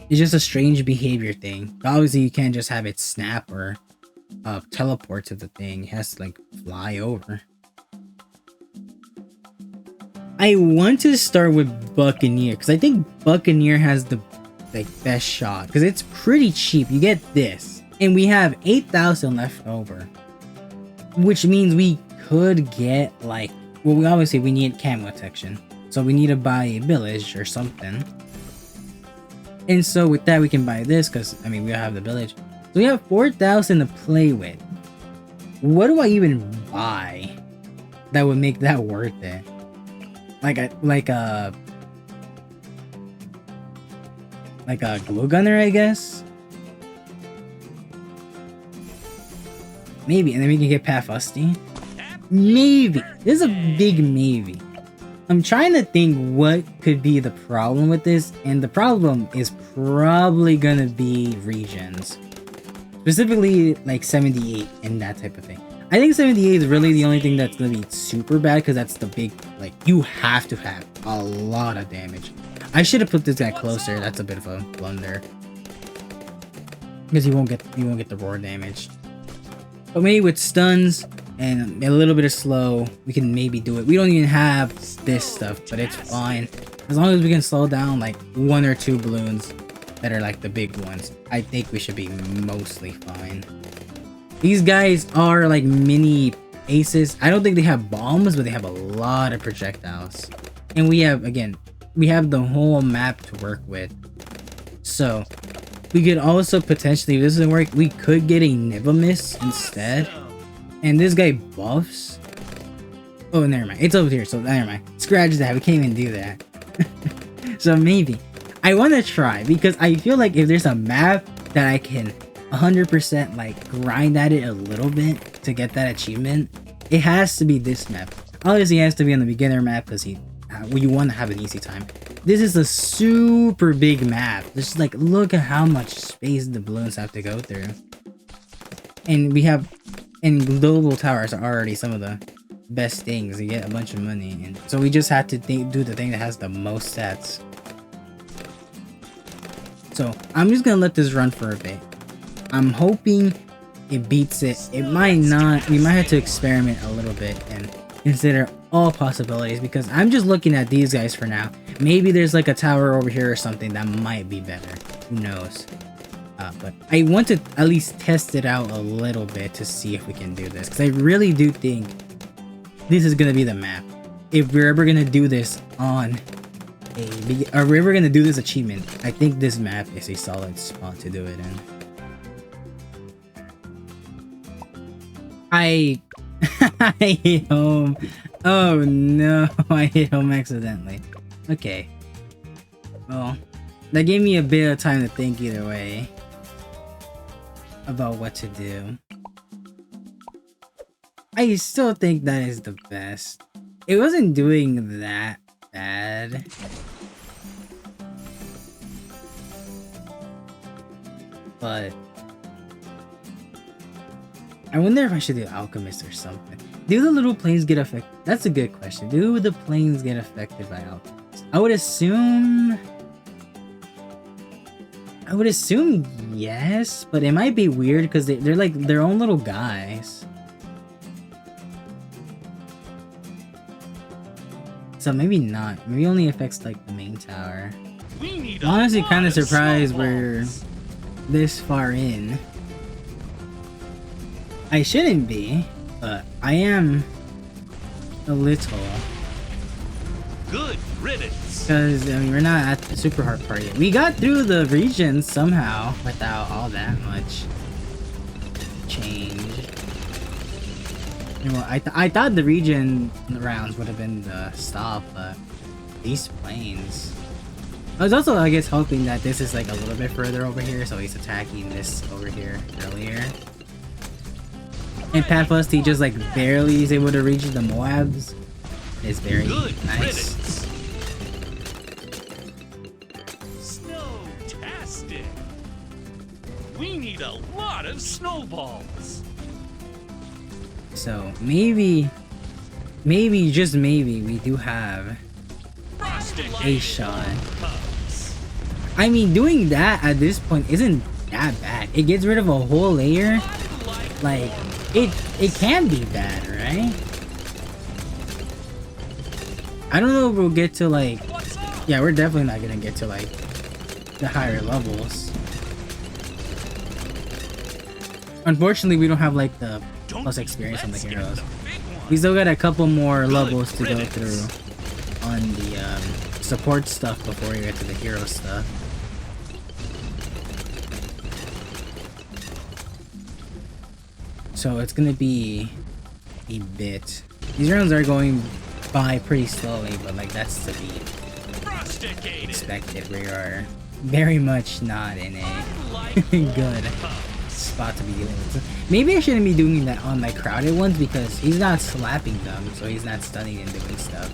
It's just a strange behavior thing. Obviously, you can't just have it snap or teleport to the thing. It has to like fly over. I want to start with Buccaneer because I think Buccaneer has the like best shot because it's pretty cheap. You get this, and we have 8,000 left over, which means we could get like, well, we obviously we need camo protection, so we need to buy a village or something. And so with that, we can buy this because I mean we have the village, so we have 4,000 to play with. What do I even buy that would make that worth it? Like a glue gunner, I guess. Maybe, and then we can get Pat Fusty. Maybe. This is a big maybe. I'm trying to think what could be the problem with this, and the problem is probably gonna be regions. Specifically, like 78 and that type of thing. I think 78 is really the only thing that's gonna be super bad, because that's the big, like, you have to have a lot of damage. I should have put this guy closer. That's a bit of a blunder, because you won't get the roar damage. But maybe with stuns and a little bit of slow, we can maybe do it. We don't even have this stuff, but it's fine. As long as we can slow down like 1 or 2 balloons that are like the big ones, I think we should be mostly fine. These guys are like mini aces. I don't think they have bombs, but they have a lot of projectiles. And we have, again, we have the whole map to work with. So we could also potentially, if this doesn't work, we could get a Nivamis instead. And this guy buffs. Oh, never mind. It's over here, so never mind. Scratch that. We can't even do that. So maybe. I want to try, because I feel like if there's a map that I can 100% like grind at it a little bit to get that achievement, it has to be this map. Obviously, it has to be on the beginner map because you want to have an easy time. This is a super big map. Just like, look at how much space the balloons have to go through. And we have, and global towers are already some of the best things. You get a bunch of money, and so we just had to do the thing that has the most stats. So I'm just gonna let this run for a bit. I'm hoping it beats it. It might not. We might have to experiment a little bit and consider all possibilities, because I'm just looking at these guys for now. Maybe there's like a tower over here or something that might be better. Who knows? But I want to at least test it out a little bit to see if we can do this, because I really do think this is gonna be the map. If we're ever gonna do this on Are we ever gonna do this achievement? I think this map is a solid spot to do it in. I hit home. Oh no, I hit home accidentally. Okay. Well, that gave me a bit of time to think either way about what to do. I still think that is the best. It wasn't doing that bad. But I wonder if I should do Alchemist or something. Do the little planes get affected? That's a good question. Do the planes get affected by Alchemist? I would assume yes, but it might be weird because they're like their own little guys. So maybe not. Maybe only affects like the main tower. I'm honestly kind of surprised we're this far in. I shouldn't be, but I am a little. Good riddance. Because I mean, we're not at the super hard part yet. We got through the region somehow without all that much change. You know, I thought the region rounds would have been the stop, but these planes. I was also, I guess, hoping that this is like a little bit further over here, so he's attacking this over here earlier. And Pat Fusty just like barely is able to reach the Moabs. It's very nice. Snowtastic. We need a lot of snowballs. So maybe, just maybe, we do have a shot. I mean, doing that at this point isn't that bad. It gets rid of a whole layer. Like, it can be bad, right? I don't know if we'll get to like, yeah, we're definitely not gonna get to like the higher levels. Unfortunately, we don't have like the plus experience on the heroes. We still got a couple more levels to go through on the support stuff before we get to the hero stuff. So it's gonna be a bit. These rounds are going by pretty slowly, but like that's to be expected. We are very much not in a good spot to be dealing with. So maybe I shouldn't be doing that on like crowded ones because he's not slapping them, so he's not stunning and doing stuff.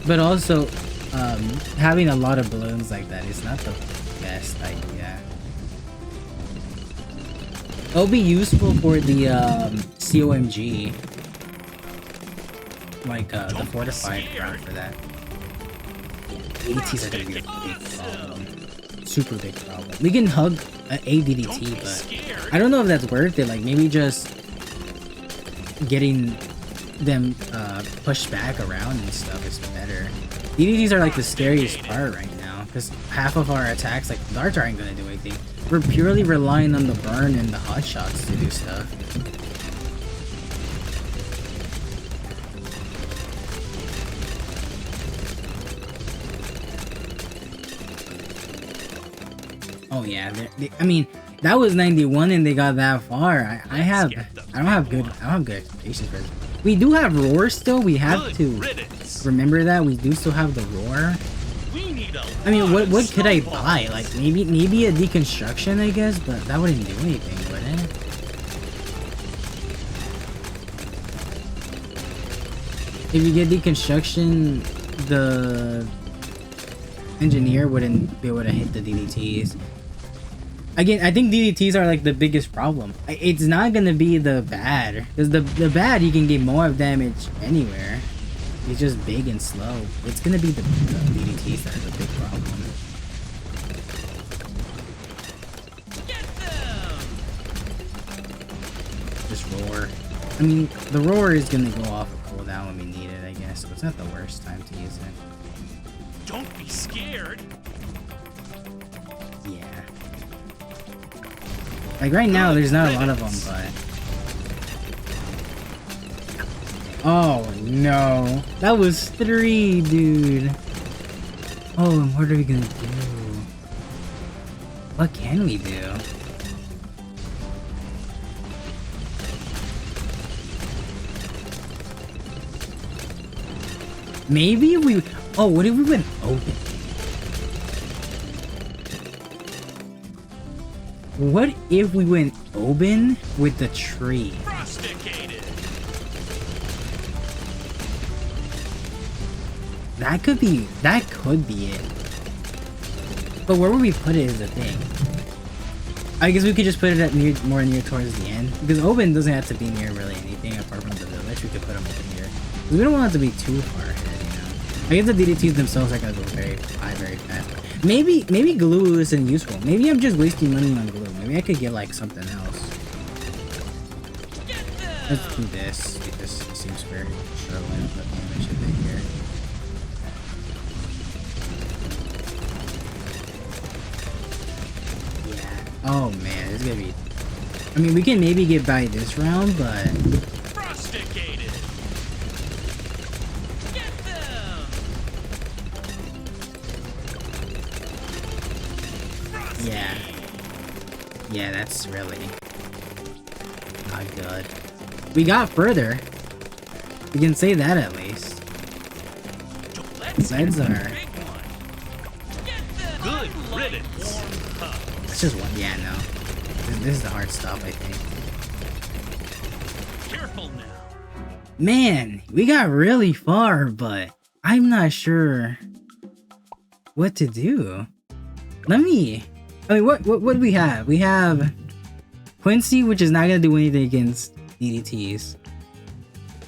But also, having a lot of balloons like that is not the best idea. It'll be useful for the COMG, like the fortified round for that. ADTs are gonna be a big problem, super big problem. We can hug a DDT, but I don't know if that's worth it. Like maybe just getting them pushed back around and stuff is better. DDTs are like the scariest part right now because half of our attacks, like darts, aren't gonna do anything. We're purely relying on the burn and the hot shots to do stuff. Oh yeah, I mean that was 91 and they got that far. I don't have good expectations for it. We do have roar still. We have to remember that we do still have the roar. I mean, what could I buy? Like maybe a deconstruction, I guess, but that wouldn't do anything, would it? If you get deconstruction, the engineer wouldn't be able to hit the DDTs. Again, I think DDTs are like the biggest problem. It's not gonna be the bad, because the bad you can get more of damage anywhere. It's just big and slow. It's gonna be the DDTs that are the big problem. Get them! Just roar. I mean, the roar is gonna go off a cooldown when we need it, I guess. So it's not the worst time to use it. Don't be scared. Yeah. Like right now, there's not a lot of them, but. Oh no, that was 3, dude. Oh, and what are we gonna do? What can we do? Maybe we... Oh, what if we went open? What if we went open with the tree? Rusticated. That could be it. But where would we put it is the thing. I guess we could just put it at more near towards the end. Because open doesn't have to be near really anything apart from the village. We could put them over here. We don't want it to be too far ahead, you know. I guess the DDTs themselves are gonna go very high, very fast. Maybe glue isn't useful. Maybe I'm just wasting money on glue. Maybe I could get like something else. Let's do this because it seems fair. Struggling, but I should be here. Yeah. Oh man, it's gonna be. I mean, we can maybe get by this round, but. Rusticated. Get them. Yeah. Yeah, that's really not good. We got further. We can say that at least. Besides our... Good riddance. That's just one. Yeah, no. This is the hard stuff, I think. Careful now. Man, we got really far, but I'm not sure what to do. I mean, what do we have? We have Quincy, which is not gonna do anything against DDTs.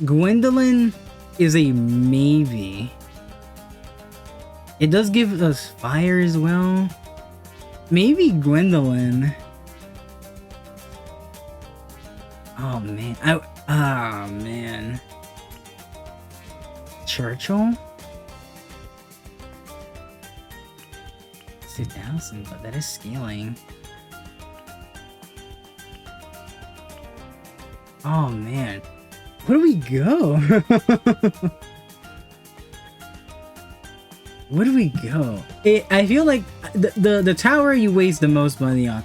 Gwendolyn is a maybe. It does give us fire as well. Maybe Gwendolyn. Oh man. Oh man. Churchill? 2,000, but that is scaling. Oh man. Where do we go? Where do we go? I feel like the tower you waste the most money on.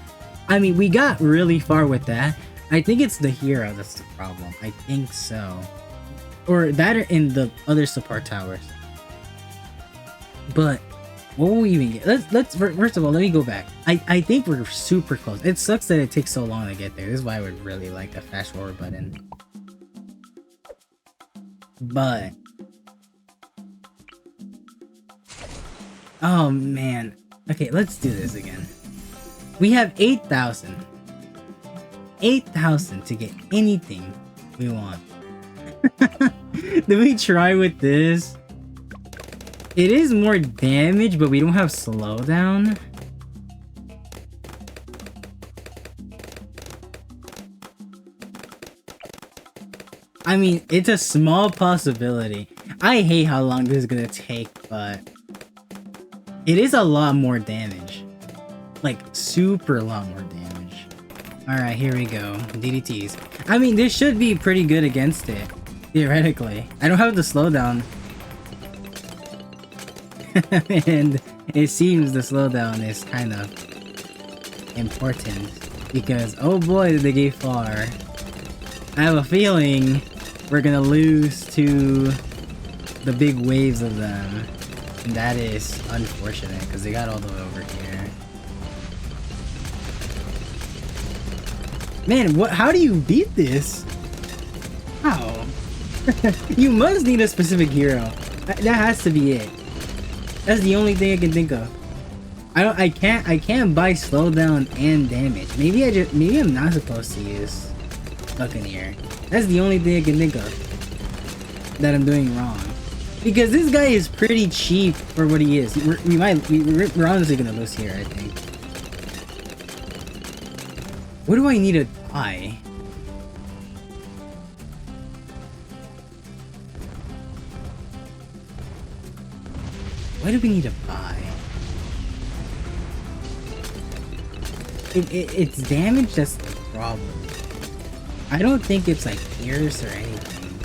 I mean, we got really far with that. I think it's the hero that's the problem. I think so. Or that or in the other support towers. But what will we even get? Let's first of all, let me go back. I think we're super close. It sucks that it takes so long to get there. This is why I would really like a fast forward button. But oh man. Okay, let's do this again. We have 8,000. 8,000 to get anything we want. Did we try with this? It is more damage, but we don't have slowdown. I mean, it's a small possibility. I hate how long this is gonna take, but it is a lot more damage. Like, super lot more damage. Alright, here we go. DDTs. I mean, this should be pretty good against it. Theoretically. I don't have the slowdown. And it seems the slowdown is kind of important. Because, oh boy, did they get far. I have a feeling we're gonna lose to the big waves of them. And that is unfortunate, because they got all the way over here. Man, how do you beat this? How? You must need a specific hero. That has to be it. That's the only thing I can think of. I can't buy slowdown and damage. Maybe I'm not supposed to use Buccaneer. That's the only thing I can think of that I'm doing wrong. Because this guy is pretty cheap for what he is. We're honestly gonna lose here, I think. What do I need to buy? What do we need to buy? It's damage that's the problem. I don't think it's like pierce or anything.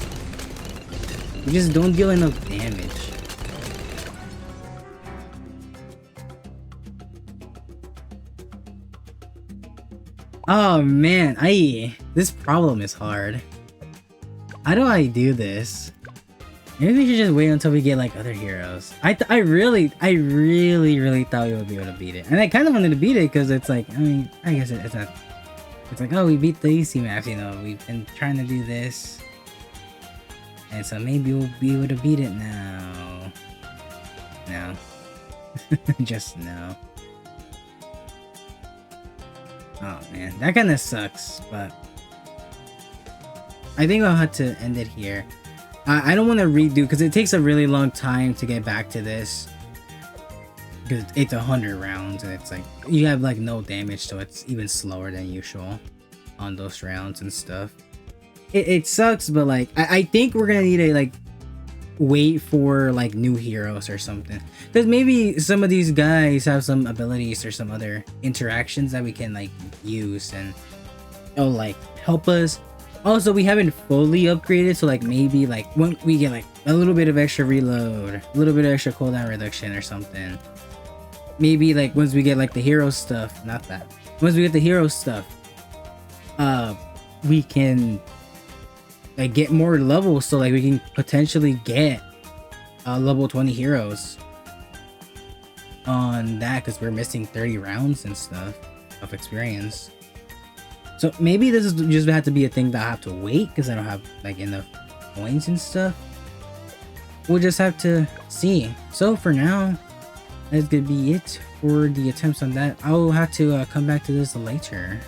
We just don't deal enough damage. Oh man, this problem is hard. How do I do this? Maybe we should just wait until we get like other heroes. I really thought we would be able to beat it, and I kind of wanted to beat it because it's like, I mean, I guess it's not. It's like, oh, we beat the easy maps, you know. We've been trying to do this, and so maybe we'll be able to beat it now. No, just no. Oh man, that kind of sucks, but I think I'll have to end it here. I don't want to redo because it takes a really long time to get back to this because it's 100 rounds and it's like you have like no damage, so it's even slower than usual on those rounds and stuff. It sucks, but like I think we're gonna need to like wait for like new heroes or something, because maybe some of these guys have some abilities or some other interactions that we can like use and it'll like help us. Also, we haven't fully upgraded, so like maybe like when we get like a little bit of extra reload, a little bit of extra cooldown reduction or something, maybe like once we get like the hero stuff, once we get the hero stuff, we can like get more levels, so like we can potentially get level 20 heroes on that, because we're missing 30 rounds and stuff of experience. So maybe this is just have to be a thing that I have to wait because I don't have like enough coins and stuff. We'll just have to see. So for now, that's gonna be it for the attempts on that. I'll have to come back to this later.